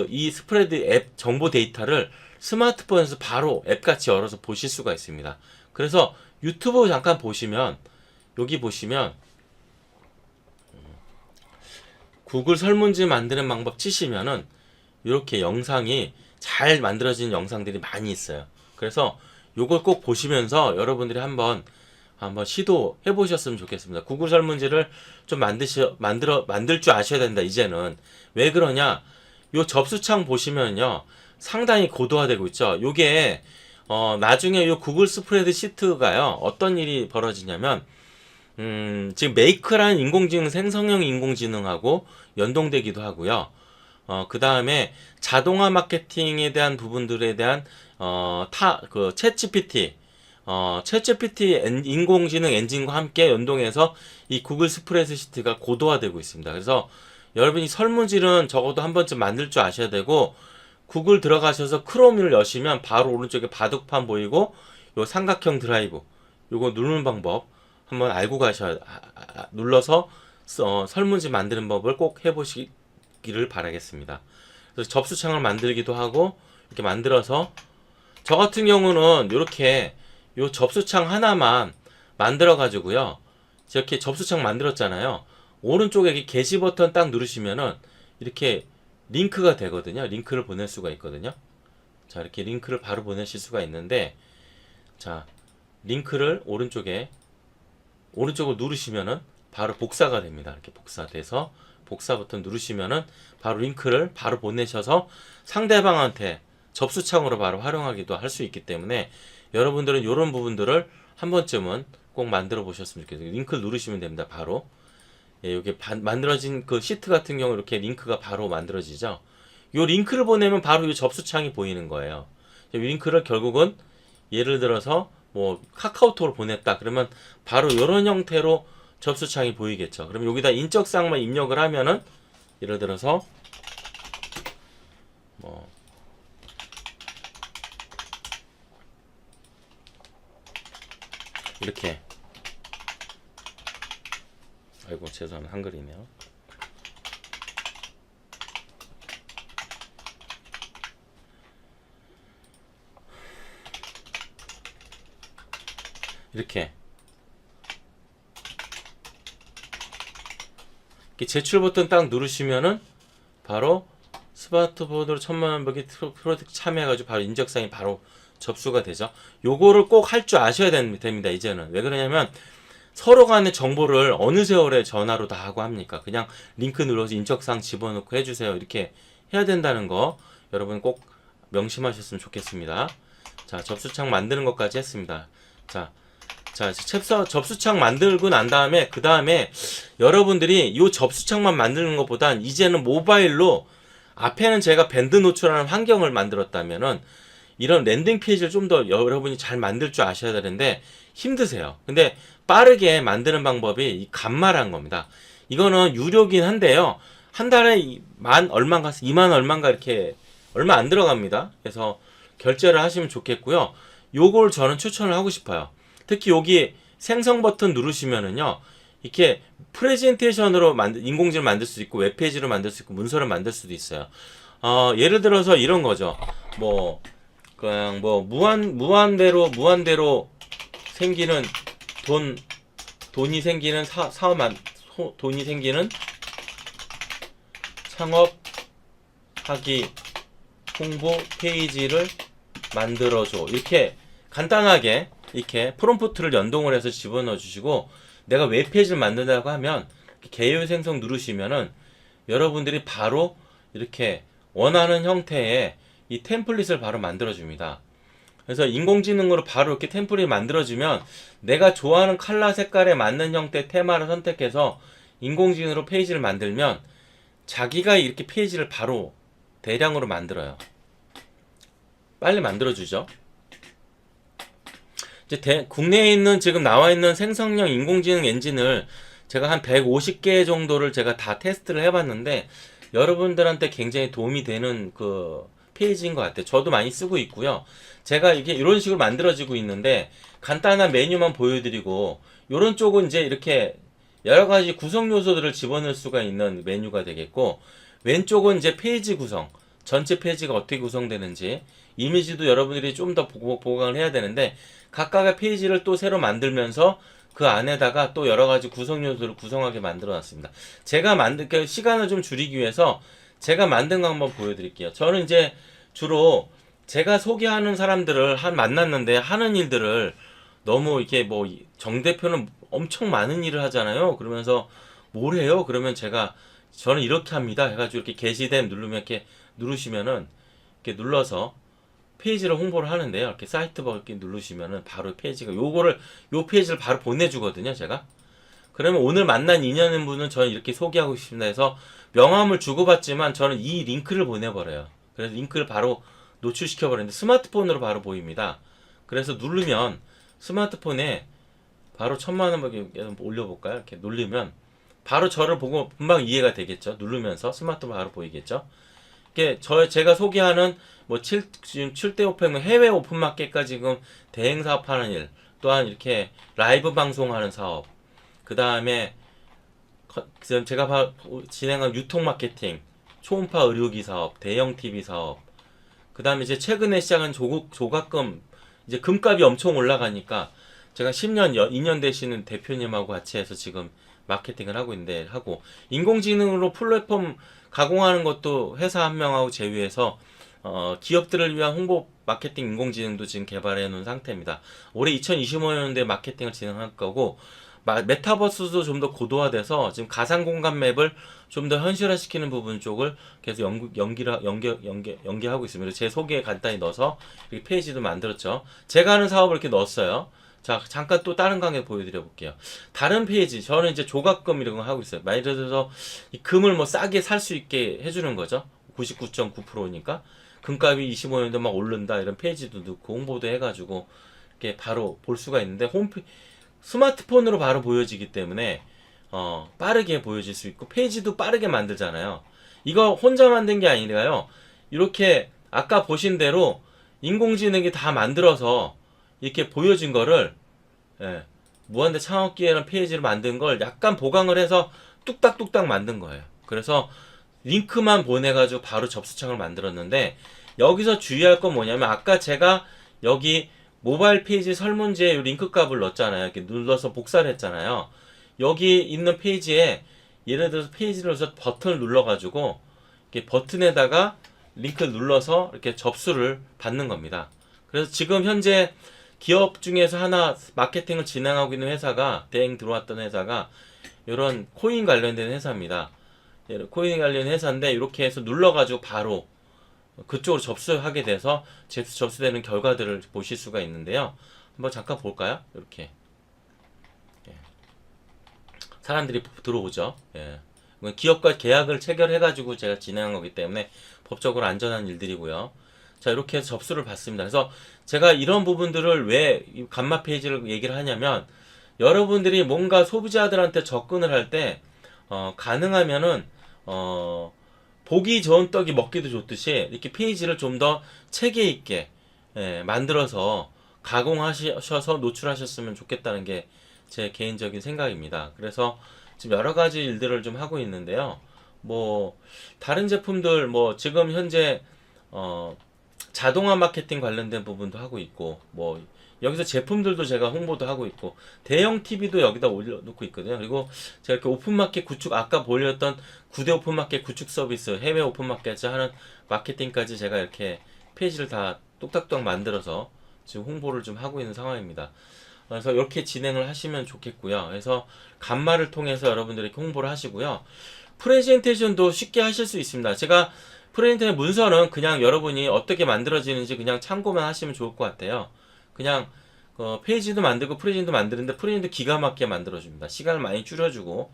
A: 이 스프레드 앱 정보 데이터를 스마트폰에서 바로 앱같이 열어서 보실 수가 있습니다. 그래서 유튜브 잠깐 보시면 여기 보시면 구글 설문지 만드는 방법 치시면은 이렇게 영상이 잘 만들어진 영상들이 많이 있어요. 그래서 요걸 꼭 보시면서 여러분들이 한번 시도해 보셨으면 좋겠습니다. 구글 설문지를 좀 만들 줄 아셔야 된다, 이제는. 왜 그러냐? 요 접수창 보시면요. 상당히 고도화되고 있죠. 요게, 나중에 요 구글 스프레드 시트가요. 어떤 일이 벌어지냐면, 지금 메이크라는 생성형 인공지능하고 연동되기도 하고요. 그 다음에 자동화 마케팅에 대한 부분들에 대한 챗GPT 챗GPT 인공지능 엔진과 함께 연동해서 이 구글 스프레드시트가 고도화되고 있습니다. 그래서 여러분이 설문지는 적어도 한 번쯤 만들 줄 아셔야 되고, 구글 들어가셔서 크롬을 여시면 바로 오른쪽에 바둑판 보이고 요 삼각형 드라이브 요거 누르는 방법 한번 알고 가셔야 눌러서 설문지 만드는 법을 꼭 해보시기를 바라겠습니다. 그래서 접수창을 만들기도 하고 이렇게 만들어서 저 같은 경우는 이렇게 요 접수창 하나만 만들어 가지고요, 이렇게 접수창 만들었잖아요. 오른쪽에 이렇게 게시 버튼 딱 누르시면은 이렇게 링크가 되거든요. 링크를 보낼 수가 있거든요. 자, 이렇게 링크를 바로 보내실 수가 있는데, 자, 링크를 오른쪽을 누르시면은 바로 복사가 됩니다. 이렇게 복사돼서 복사 버튼 누르시면은 바로 링크를 바로 보내셔서 상대방한테 접수창으로 바로 활용하기도 할 수 있기 때문에 여러분들은 이런 부분들을 한 번쯤은 꼭 만들어 보셨으면 좋겠어요. 링크를 누르시면 됩니다. 바로. 예, 여기 만들어진 그 시트 같은 경우 이렇게 링크가 바로 만들어지죠. 요 링크를 보내면 바로 이 접수창이 보이는 거예요. 이 링크를 결국은 예를 들어서 뭐 카카오톡으로 보냈다 그러면 바로 이런 형태로 접수창이 보이겠죠. 그럼 여기다 인적사항만 입력을 하면은 예를 들어서 뭐 이렇게, 아이고 죄송합니다, 한글이네요. 이렇게 제출 버튼 딱 누르시면은 바로 스마트폰으로 1000만원 벌기 프로젝트 참여해가지고 바로 인적사항이 바로 접수가 되죠. 요거를 꼭 할 줄 아셔야 됩니다. 이제는 왜 그러냐면 서로 간의 정보를 어느 세월에 전화로 다 하고 합니까? 그냥 링크 눌러서 인적사항 집어넣고 해주세요, 이렇게 해야 된다는 거 여러분 꼭 명심하셨으면 좋겠습니다. 자, 접수창 만드는 것까지 했습니다. 자, 접수창 만들고 난 다음에 그 다음에 여러분들이 이 접수창만 만드는 것보단 이제는 모바일로, 앞에는 제가 밴드 노출하는 환경을 만들었다면은 이런 랜딩 페이지를 좀 더 여러분이 잘 만들 줄 아셔야 되는데 힘드세요. 근데 빠르게 만드는 방법이 이 간말한 겁니다. 이거는 유료긴 한데요, 한 달에 만 얼마인가 2만 얼마인가 이렇게 얼마 안 들어갑니다. 그래서 결제를 하시면 좋겠고요. 요걸 저는 추천을 하고 싶어요. 특히 여기 생성 버튼 누르시면은요, 이렇게 프레젠테이션으로 인공지능을 만들 수 있고 웹페이지를 만들 수 있고 문서를 만들 수도 있어요. 예를 들어서 이런 거죠. 뭐 그냥 뭐 무한대로 생기는 돈이 생기는 돈이 생기는 창업하기 홍보 페이지를 만들어줘. 이렇게 간단하게 이렇게 프롬프트를 연동을 해서 집어넣어 주시고, 내가 웹페이지를 만든다고 하면 개요 생성 누르시면은 여러분들이 바로 이렇게 원하는 형태의 이 템플릿을 바로 만들어 줍니다. 그래서 인공지능으로 바로 이렇게 템플릿 만들어주면 내가 좋아하는 컬러 색깔에 맞는 형태의 테마를 선택해서 인공지능으로 페이지를 만들면 자기가 이렇게 페이지를 바로 대량으로 만들어요. 빨리 만들어주죠. 이제 국내에 있는 지금 나와 있는 생성형 인공지능 엔진을 제가 한 150개 정도를 제가 다 테스트를 해봤는데 여러분들한테 굉장히 도움이 되는 그 페이지인 것 같아요. 저도 많이 쓰고 있고요. 제가 이게 이런 식으로 만들어지고 있는데 간단한 메뉴만 보여드리고, 이런 쪽은 이제 이렇게 여러 가지 구성 요소들을 집어넣을 수가 있는 메뉴가 되겠고, 왼쪽은 이제 페이지 구성, 전체 페이지가 어떻게 구성되는지, 이미지도 여러분들이 좀 더 보강을 해야 되는데 각각의 페이지를 또 새로 만들면서 그 안에다가 또 여러 가지 구성 요소를 구성하게 만들어 놨습니다. 제가 시간을 좀 줄이기 위해서 제가 만든 거 한번 보여드릴게요. 저는 이제 주로 제가 소개하는 사람들을 만났는데 하는 일들을 너무 이렇게 뭐 정 대표는 엄청 많은 일을 하잖아요. 그러면서 뭘 해요? 그러면 저는 이렇게 합니다 해가지고 이렇게 게시됨 누르면 이렇게 누르시면은 이렇게 눌러서 페이지를 홍보를 하는데요. 이렇게 사이트 바 이렇게 누르시면은 바로 페이지가 요 페이지를 바로 보내주거든요. 제가. 그러면 오늘 만난 인연인 분은 저는 이렇게 소개하고 싶습니다 해서 명함을 주고받지만 저는 이 링크를 보내버려요. 그래서 링크를 바로 노출시켜버리는데 스마트폰으로 바로 보입니다. 그래서 누르면 스마트폰에 바로 1000만 원 올려볼까요? 이렇게 누르면 바로 저를 보고 금방 이해가 되겠죠. 누르면서 스마트폰 바로 보이겠죠. 이게 제가 소개하는 뭐 지금 7대 오픈 해외 오픈마켓까지 지금 대행 사업하는 일, 또한 이렇게 라이브 방송하는 사업, 그 다음에 제가 진행한 유통 마케팅, 초음파 의료기 사업, 대형 TV 사업, 그 다음에 이제 최근에 시작한 조각금, 이제 금값이 엄청 올라가니까 제가 10년, 2년 되시는 대표님하고 같이 해서 지금 마케팅을 하고 있는데, 인공지능으로 플랫폼 가공하는 것도 회사 한 명하고 제휴해서 기업들을 위한 홍보 마케팅 인공지능도 지금 개발해 놓은 상태입니다. 올해 2025년도에 마케팅을 진행할 거고, 메타버스도 좀 더 고도화돼서 지금 가상 공간 맵을 좀 더 현실화시키는 부분 쪽을 계속 연기하고 있습니다. 제 소개에 간단히 넣어서 이렇게 페이지도 만들었죠. 제가 하는 사업을 이렇게 넣었어요. 자, 잠깐 또 다른 강의 보여드려 볼게요. 다른 페이지, 저는 이제 조각금 이런 거 하고 있어요. 예를 들어서 이 금을 뭐 싸게 살 수 있게 해주는 거죠. 99.9%니까 금값이 25년도 막 오른다 이런 페이지도 넣고 홍보도 해가지고 이렇게 바로 볼 수가 있는데, 스마트폰으로 바로 보여지기 때문에 빠르게 보여질 수 있고 페이지도 빠르게 만들잖아요. 이거 혼자 만든 게 아니라요, 이렇게 아까 보신 대로 인공지능이 다 만들어서 이렇게 보여진 거를, 예, 무한대 창업기회라는 페이지를 만든 걸 약간 보강을 해서 뚝딱뚝딱 만든 거예요. 그래서 링크만 보내가지고 바로 접수창을 만들었는데, 여기서 주의할 건 뭐냐면, 아까 제가 여기 모바일 페이지 설문지에 링크 값을 넣었잖아요. 이렇게 눌러서 복사를 했잖아요. 여기 있는 페이지에 예를 들어서 페이지를 넣어서 버튼을 눌러가지고 이렇게 버튼에다가 링크를 눌러서 이렇게 접수를 받는 겁니다. 그래서 지금 현재 기업 중에서 하나 마케팅을 진행하고 있는 회사가, 대행 들어왔던 회사가 이런 코인 관련된 회사입니다. 코인 관련 회사인데 이렇게 해서 눌러가지고 바로 그쪽으로 접수하게 돼서 접수되는 결과들을 보실 수가 있는데요. 한번 잠깐 볼까요? 이렇게 사람들이 들어오죠. 예. 기업과 계약을 체결해가지고 제가 진행한 거기 때문에 법적으로 안전한 일들이고요. 자, 이렇게 해서 접수를 받습니다. 그래서 제가 이런 부분들을 왜 감마 페이지를 얘기를 하냐면, 여러분들이 뭔가 소비자들한테 접근을 할 때 가능하면은 보기 좋은 떡이 먹기도 좋듯이 이렇게 페이지를 좀 더 체계 있게, 만들어서 가공하셔서 노출하셨으면 좋겠다는 게 제 개인적인 생각입니다. 그래서 지금 여러 가지 일들을 좀 하고 있는데요. 뭐 다른 제품들, 뭐 지금 현재 자동화 마케팅 관련된 부분도 하고 있고, 뭐 여기서 제품들도 제가 홍보도 하고 있고, 대형 TV도 여기다 올려놓고 있거든요. 그리고 제가 이렇게 오픈마켓 구축, 아까 보여줬던 9대 오픈마켓 구축 서비스, 해외 오픈마켓 하는 마케팅까지 제가 이렇게 페이지를 다 똑딱똑딱 만들어서 지금 홍보를 좀 하고 있는 상황입니다. 그래서 이렇게 진행을 하시면 좋겠고요. 그래서 간마를 통해서 여러분들이 홍보를 하시고요. 프레젠테이션도 쉽게 하실 수 있습니다. 제가 프레젠테이션 문서는 그냥 여러분이 어떻게 만들어지는지 그냥 참고만 하시면 좋을 것 같아요. 그냥 페이지도 만들고 프레젠도 만드는데, 프레젠도 기가 막히게 만들어줍니다. 시간을 많이 줄여주고,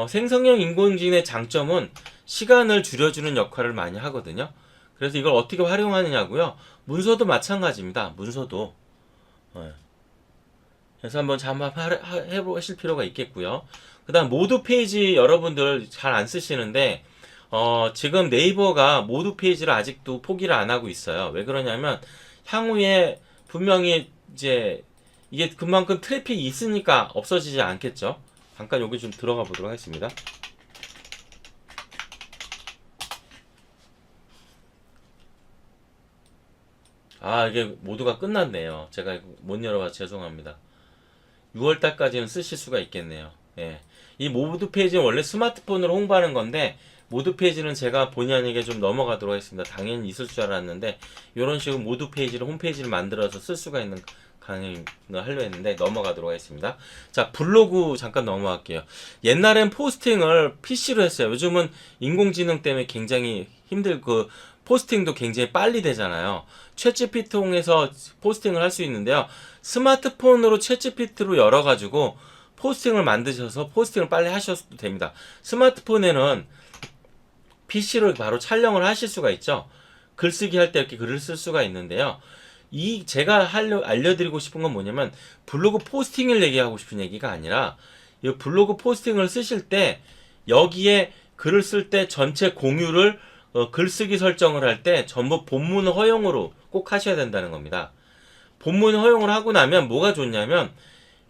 A: 생성형 인공지능의 장점은 시간을 줄여주는 역할을 많이 하거든요. 그래서 이걸 어떻게 활용하느냐고요. 문서도 마찬가지입니다. 문서도. 그래서 한번 해보실 필요가 있겠고요. 그 다음 모두 페이지 여러분들 잘 안 쓰시는데, 지금 네이버가 모두 페이지를 아직도 포기를 안 하고 있어요. 왜 그러냐면, 향후에 분명히 이제 이게 그만큼 트래픽이 있으니까 없어지지 않겠죠. 잠깐 여기 좀 들어가 보도록 하겠습니다. 아, 이게 모두가 끝났네요. 제가 이거 못 열어봐서 죄송합니다. 6월달까지는 쓰실 수가 있겠네요. 예. 이 모두 페이지는 원래 스마트폰으로 홍보하는 건데, 모두 페이지는 제가 본의 아니게 좀 넘어가도록 하겠습니다. 당연히 있을 줄 알았는데, 이런 식으로 모두 페이지를, 홈페이지를 만들어서 쓸 수가 있는 강의를 하려 했는데 넘어가도록 하겠습니다. 자, 블로그 잠깐 넘어갈게요. 옛날엔 포스팅을 PC로 했어요. 요즘은 인공지능 때문에 굉장히 포스팅도 굉장히 빨리 되잖아요. 챗GPT 통해서 포스팅을 할 수 있는데요. 스마트폰으로 챗GPT로 열어가지고 포스팅을 만드셔서 포스팅을 빨리 하셔도 됩니다. 스마트폰에는 PC로 바로 촬영을 하실 수가 있죠. 글쓰기 할 때 이렇게 글을 쓸 수가 있는데요. 제가 알려드리고 싶은 건 뭐냐면 블로그 포스팅을 얘기하고 싶은 얘기가 아니라 이 블로그 포스팅을 쓰실 때 여기에 글을 쓸 때 전체 공유를 글쓰기 설정을 할 때 전부 본문 허용으로 꼭 하셔야 된다는 겁니다. 본문 허용을 하고 나면 뭐가 좋냐면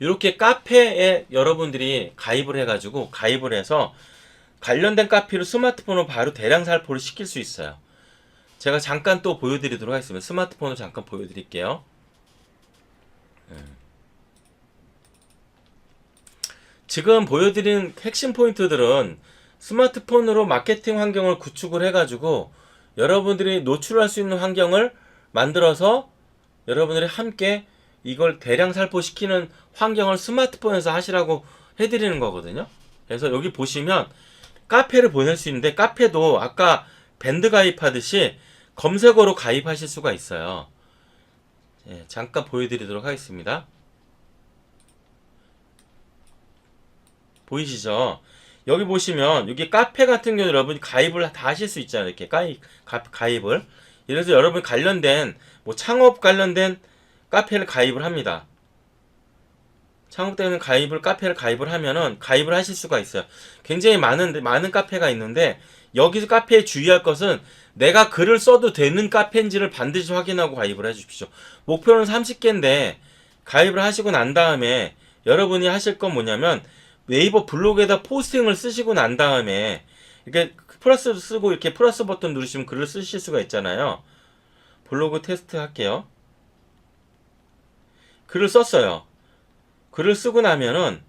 A: 이렇게 카페에 여러분들이 가입을 해가지고 가입을 해서 관련된 카피로 스마트폰으로 바로 대량 살포를 시킬 수 있어요. 제가 잠깐 또 보여드리도록 하겠습니다. 스마트폰으로 잠깐 보여드릴게요. 지금 보여드린 핵심 포인트들은 스마트폰으로 마케팅 환경을 구축을 해가지고 여러분들이 노출할 수 있는 환경을 만들어서 여러분들이 함께 이걸 대량 살포시키는 환경을 스마트폰에서 하시라고 해드리는 거거든요. 그래서 여기 보시면 카페를 보낼 수 있는데 카페도 아까 밴드 가입하듯이 검색어로 가입하실 수가 있어요. 예, 잠깐 보여드리도록 하겠습니다. 보이시죠? 여기 보시면 여기 카페 같은 경우 여러분이 가입을 다 하실 수 있잖아요. 이렇게 가입을. 예를 들어서 여러분 관련된 뭐 창업 관련된 카페를 가입을 합니다. 창업되는 카페를 가입을 하면은 가입을 하실 수가 있어요. 굉장히 많은 카페가 있는데 여기서 카페에 주의할 것은 내가 글을 써도 되는 카페인지를 반드시 확인하고 가입을 해 주십시오. 목표는 30개인데 가입을 하시고 난 다음에 여러분이 하실 건 뭐냐면 네이버 블로그에다 포스팅을 쓰시고 난 다음에 이렇게 플러스 쓰고 이렇게 플러스 버튼 누르시면 글을 쓰실 수가 있잖아요. 블로그 테스트 할게요. 글을 썼어요. 글을 쓰고 나면은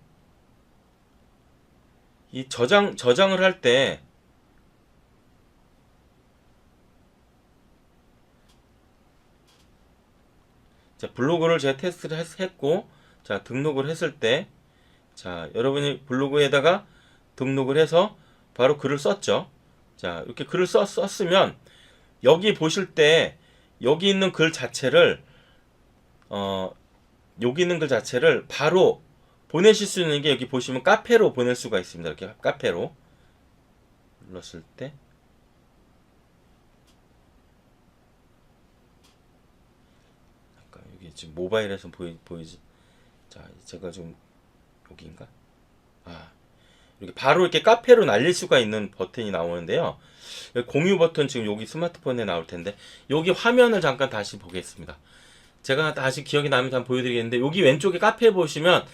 A: 이 저장을 할 때 자, 블로그를 제가 테스트를 했고 자, 등록을 했을 때 자, 여러분이 블로그에다가 등록을 해서 바로 글을 썼죠. 자, 이렇게 글을 썼으면 여기 보실 때 여기 있는 글 자체를 여기 있는 글 자체를 바로 보내실 수 있는 게 여기 보시면 카페로 보낼 수가 있습니다. 이렇게 카페로 눌렀을 때 잠깐 여기 지금 모바일에서 보이지? 자, 제가 좀 여기인가? 이렇게 바로 이렇게 카페로 날릴 수가 있는 버튼이 나오는데요. 공유 버튼 지금 여기 스마트폰에 나올 텐데 여기 화면을 잠깐 다시 보겠습니다. 제가 다시 기억이 나면 한번 보여드리겠는데 여기 왼쪽에 카페 보시면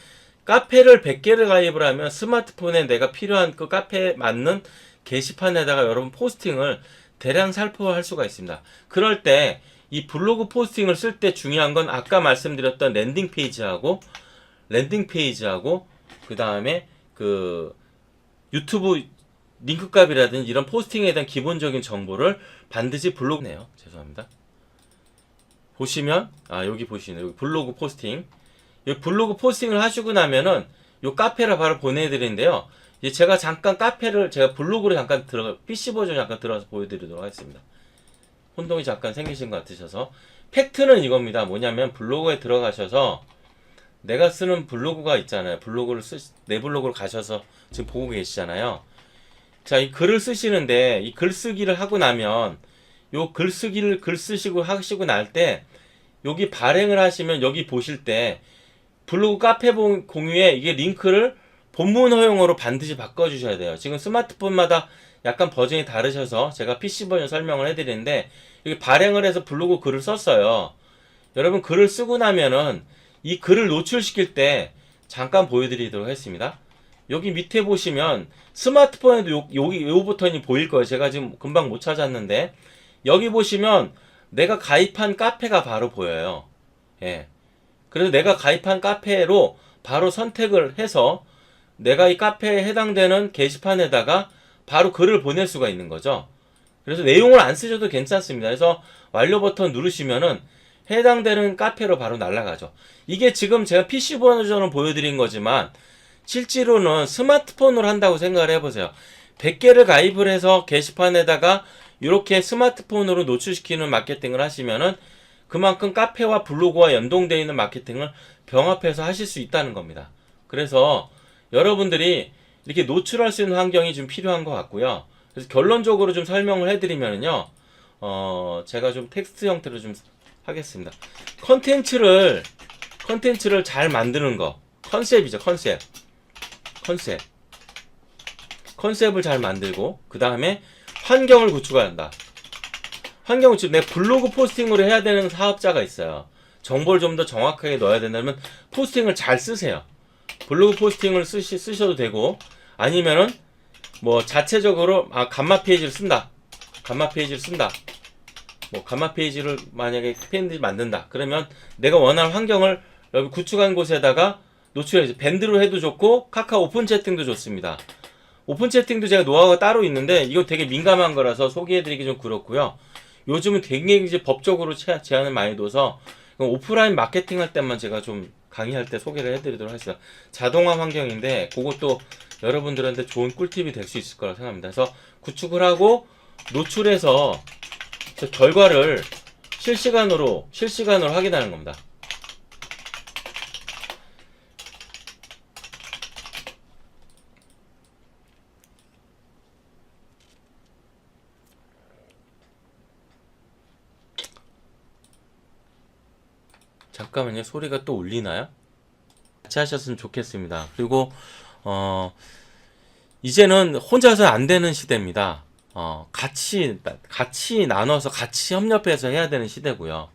A: 카페를 100개를 가입을 하면 스마트폰에 내가 필요한 그 카페에 맞는 게시판에다가 여러분 포스팅을 대량 살포할 수가 있습니다. 그럴 때 이 블로그 포스팅을 쓸 때 중요한 건 아까 말씀드렸던 랜딩 페이지하고 그 다음에 그 유튜브 링크 값이라든지 이런 포스팅에 대한 기본적인 정보를 반드시 블로그네요. 죄송합니다. 보시면 여기 보시네요. 여기 블로그 포스팅. 이 블로그 포스팅을 하시고 나면은 요 카페를 바로 보내드리는데요. 이제 제가 잠깐 제가 블로그로 잠깐 PC 버전 잠깐 들어가서 보여드리도록 하겠습니다. 혼동이 잠깐 생기신 것 같으셔서 팩트는 이겁니다. 뭐냐면 블로그에 들어가셔서 내가 쓰는 블로그가 있잖아요. 내 블로그로 가셔서 지금 보고 계시잖아요. 자, 이 글을 쓰시는데 이 글쓰기를 하고 나면 요 글 쓰시고 하시고 날 때 여기 발행을 하시면 여기 보실 때 블로그 카페 공유에 이게 링크를 본문 허용으로 반드시 바꿔주셔야 돼요. 지금 스마트폰마다 약간 버전이 다르셔서 제가 PC 버전 설명을 해드리는데 여기 발행을 해서 블로그 글을 썼어요. 여러분 글을 쓰고 나면은 이 글을 노출시킬 때 잠깐 보여드리도록 하겠습니다. 여기 밑에 보시면 스마트폰에도 여기 요 버튼이 보일 거예요. 제가 지금 금방 못 찾았는데 여기 보시면 내가 가입한 카페가 바로 보여요. 예. 그래서 내가 가입한 카페로 바로 선택을 해서 내가 이 카페에 해당되는 게시판에다가 바로 글을 보낼 수가 있는 거죠. 그래서 내용을 안 쓰셔도 괜찮습니다. 그래서 완료 버튼 누르시면은 해당되는 카페로 바로 날아가죠. 이게 지금 제가 PC 버전을 보여드린 거지만 실제로는 스마트폰으로 한다고 생각을 해보세요. 100개를 가입을 해서 게시판에다가 이렇게 스마트폰으로 노출시키는 마케팅을 하시면은 그만큼 카페와 블로그와 연동되어 있는 마케팅을 병합해서 하실 수 있다는 겁니다. 그래서 여러분들이 이렇게 노출할 수 있는 환경이 좀 필요한 것 같고요. 그래서 결론적으로 좀 설명을 해드리면요. 제가 좀 텍스트 형태로 좀 하겠습니다. 컨텐츠를 잘 만드는 거. 컨셉이죠, 컨셉을 잘 만들고, 그 다음에 환경을 구축한다. 환경 구축, 내 블로그 포스팅으로 해야 되는 사업자가 있어요. 정보를 좀 더 정확하게 넣어야 된다면 포스팅을 잘 쓰세요. 블로그 포스팅을 쓰셔도 되고, 아니면은 뭐 자체적으로 감마 페이지를 쓴다. 뭐 감마 페이지를 만약에 팬들이 만든다. 그러면 내가 원하는 환경을 구축한 곳에다가 노출해서 밴드로 해도 좋고, 카카오 오픈 채팅도 좋습니다. 오픈 채팅도 제가 노하우가 따로 있는데 이거 되게 민감한 거라서 소개해드리기 좀 그렇고요. 요즘은 되게 이제 법적으로 제한을 많이 둬서 오프라인 마케팅 할 때만 제가 좀 강의할 때 소개를 해드리도록 하겠습니다. 자동화 환경인데 그것도 여러분들한테 좋은 꿀팁이 될 수 있을 거라고 생각합니다. 그래서 구축을 하고 노출해서 결과를 실시간으로 확인하는 겁니다. 잠깐만요. 소리가 또 울리나요? 같이 하셨으면 좋겠습니다. 그리고 이제는 혼자서 안 되는 시대입니다. 같이 나눠서 같이 협력해서 해야 되는 시대고요.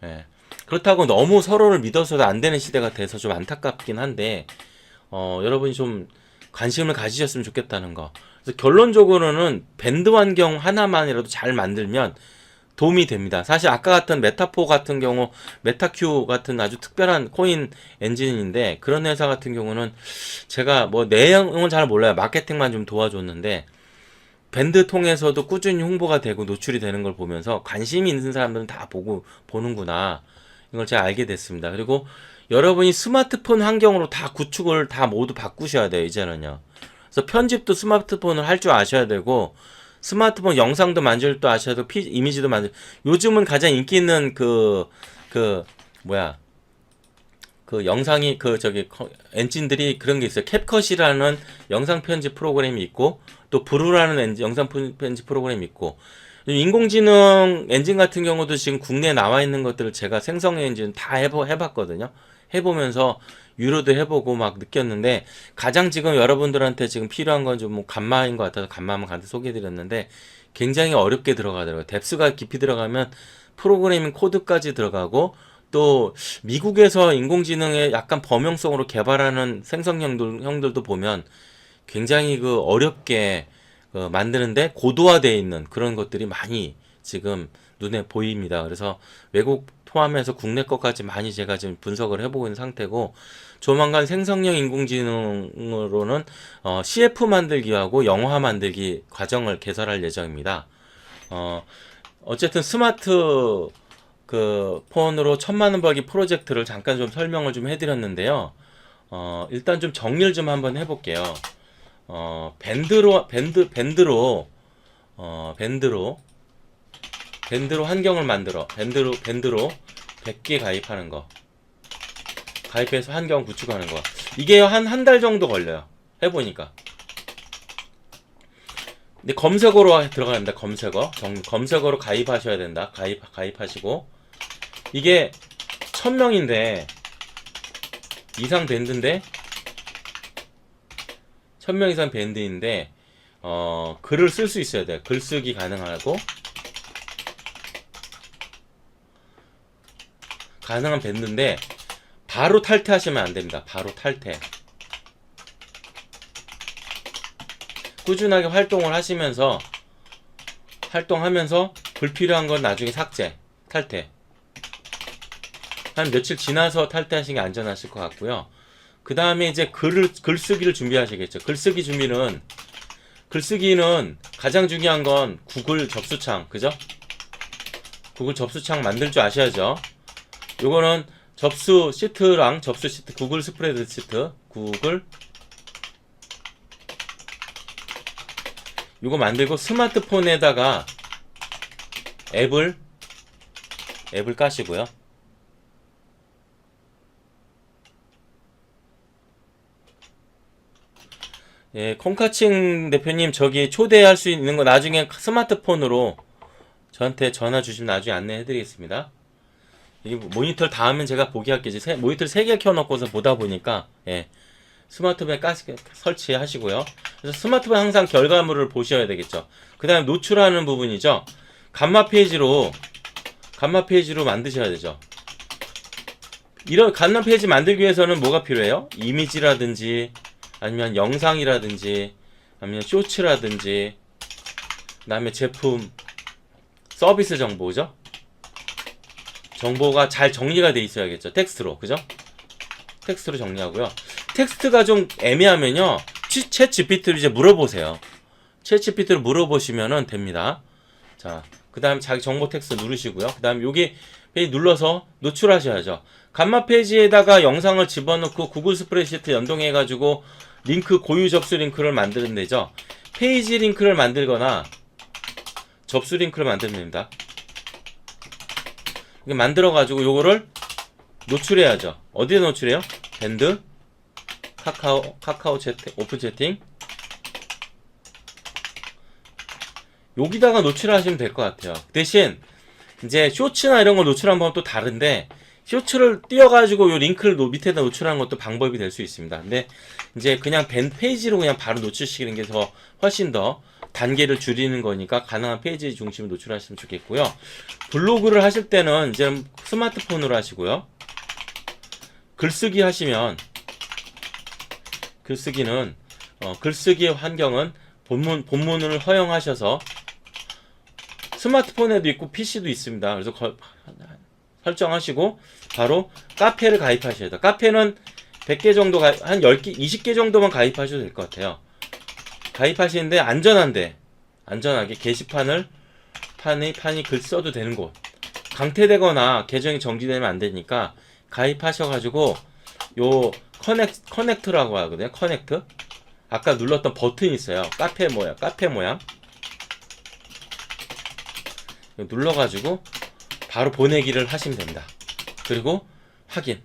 A: 예. 그렇다고 너무 서로를 믿어서도 안 되는 시대가 돼서 좀 안타깝긴 한데 여러분이 좀 관심을 가지셨으면 좋겠다는 거. 그래서 결론적으로는 밴드 환경 하나만이라도 잘 만들면 도움이 됩니다. 사실 아까 같은 메타포 같은 경우, 메타큐 같은 아주 특별한 코인 엔진인데 그런 회사 같은 경우는 제가 뭐 내용은 잘 몰라요. 마케팅만 좀 도와줬는데 밴드 통해서도 꾸준히 홍보가 되고 노출이 되는 걸 보면서 관심이 있는 사람들은 다 보는구나. 이걸 제가 알게 됐습니다. 그리고 여러분이 스마트폰 환경으로 다 구축을 다 모두 바꾸셔야 돼요. 이제는요. 그래서 편집도 스마트폰을 할 줄 아셔야 되고 스마트폰 영상도 만질 줄 아셔야 되고 이미지도 요즘은 가장 인기 있는 영상이 엔진들이 그런 게 있어요. 캡컷이라는 영상 편집 프로그램이 있고 또 브루라는 영상 편집 프로그램이 있고 인공지능 엔진 같은 경우도 지금 국내에 나와 있는 것들을 제가 생성 엔진 다 해봤거든요. 해보면서 유료도 해보고 막 느꼈는데 가장 지금 여러분들한테 지금 필요한 건 좀 뭐 감마인 것 같아서 감마만 간단히 소개해드렸는데 굉장히 어렵게 들어가더라고요. 뎁스가 깊이 들어가면 프로그래밍 코드까지 들어가고 또 미국에서 인공지능의 약간 범용성으로 개발하는 생성 형들도 보면 굉장히 어렵게 만드는데 고도화되어 있는 그런 것들이 많이 지금 눈에 보입니다. 그래서 외국 포함해서 국내 것까지 많이 제가 지금 분석을 해보고 있는 상태고 조만간 생성형 인공지능으로는 CF 만들기하고 영화 만들기 과정을 개설할 예정입니다. 어쨌든 스마트 폰으로 1000만원 벌기 프로젝트를 잠깐 좀 설명을 좀 해드렸는데요. 일단 좀 정리를 좀 한번 해볼게요. 밴드로 환경을 만들어 밴드로 100개 가입하는 거, 가입해서 환경 구축하는 거. 이게 한 달 정도 걸려요. 해보니까. 근데 검색어로 들어갑니다. 검색어로 가입하셔야 된다. 가입하시고 이게 1000명인데 이상 밴드인데 1000명 이상 밴드인데 글을 쓸 수 있어야 돼요. 글쓰기 가능한 밴드인데 바로 탈퇴하시면 안 됩니다. 바로 탈퇴. 꾸준하게 활동하면서 불필요한 건 나중에 탈퇴. 한 며칠 지나서 탈퇴하시는 게 안전하실 것 같고요. 그 다음에 이제 글쓰기를 준비하시겠죠. 글쓰기는 가장 중요한 건 구글 접수창, 그죠? 구글 접수창 만들 줄 아셔야죠. 요거는 접수 시트, 구글 스프레드 시트, 요거 만들고 스마트폰에다가 앱을 까시고요. 예, 콩카칭 대표님 저기 초대할 수 있는 거 나중에 스마트폰으로 저한테 전화 주시면 나중에 안내해 드리겠습니다. 이 모니터를 다 하면 제가 보기 할게지. 모니터를 3개 켜놓고서 보다 보니까, 예. 스마트폰에 설치하시고요. 그래서 스마트폰 항상 결과물을 보셔야 되겠죠. 그 다음에 노출하는 부분이죠. 감마 페이지로 만드셔야 되죠. 이런 감마 페이지 만들기 위해서는 뭐가 필요해요? 이미지라든지, 아니면 영상이라든지, 아니면 쇼츠라든지, 그 다음에 제품, 서비스 정보죠. 정보가 잘 정리가 돼 있어야겠죠. 텍스트로, 그죠? 텍스트로 정리하고요. 텍스트가 좀 애매하면요, 챗 GPT를 이제 물어보세요. 챗 GPT를 물어보시면은 됩니다. 자, 그 다음 자기 정보 텍스트 누르시고요. 그 다음 여기 페이지 눌러서 노출하셔야죠. 감마 페이지에다가 영상을 집어넣고 구글 스프레드시트 연동해가지고 링크, 고유 접수 링크를 만드는 데죠. 페이지 링크를 만들거나 접수 링크를 만들면 됩니다. 이렇게 만들어가지고 요거를 노출해야죠. 어디에 노출해요? 밴드, 카카오 채팅, 오픈 채팅. 여기다가 노출하시면 될 것 같아요. 대신 이제 쇼츠나 이런 걸 노출한 건 또 다른데, 쇼츠를 띄워가지고 요 링크를 밑에다 노출하는 것도 방법이 될 수 있습니다. 근데 이제 그냥 페이지로 그냥 바로 노출시키는 게 훨씬 더 단계를 줄이는 거니까 가능한 페이지 중심으로 노출하시면 좋겠고요. 블로그를 하실 때는 이제 스마트폰으로 하시고요. 글쓰기 하시면 글쓰기는 글쓰기 환경은 본문을 허용하셔서 스마트폰에도 있고 PC도 있습니다. 그래서 설정하시고 바로 카페를 가입하셔야 돼요. 카페는 100개 정도 한 10개, 20개 정도만 가입하셔도 될 것 같아요. 가입하시는데 안전하게 게시판이 글 써도 되는 곳. 강퇴되거나 계정이 정지되면 안 되니까 가입하셔가지고 요 커넥트라고 하거든요. 커넥트. 아까 눌렀던 버튼이 있어요. 카페 모양. 눌러가지고 바로 보내기를 하시면 됩니다. 그리고 확인.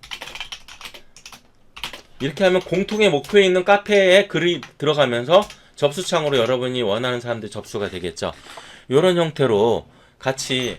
A: 이렇게 하면 공통의 목표에 있는 카페에 글이 들어가면서 접수창으로 여러분이 원하는 사람들 접수가 되겠죠. 이런 형태로 같이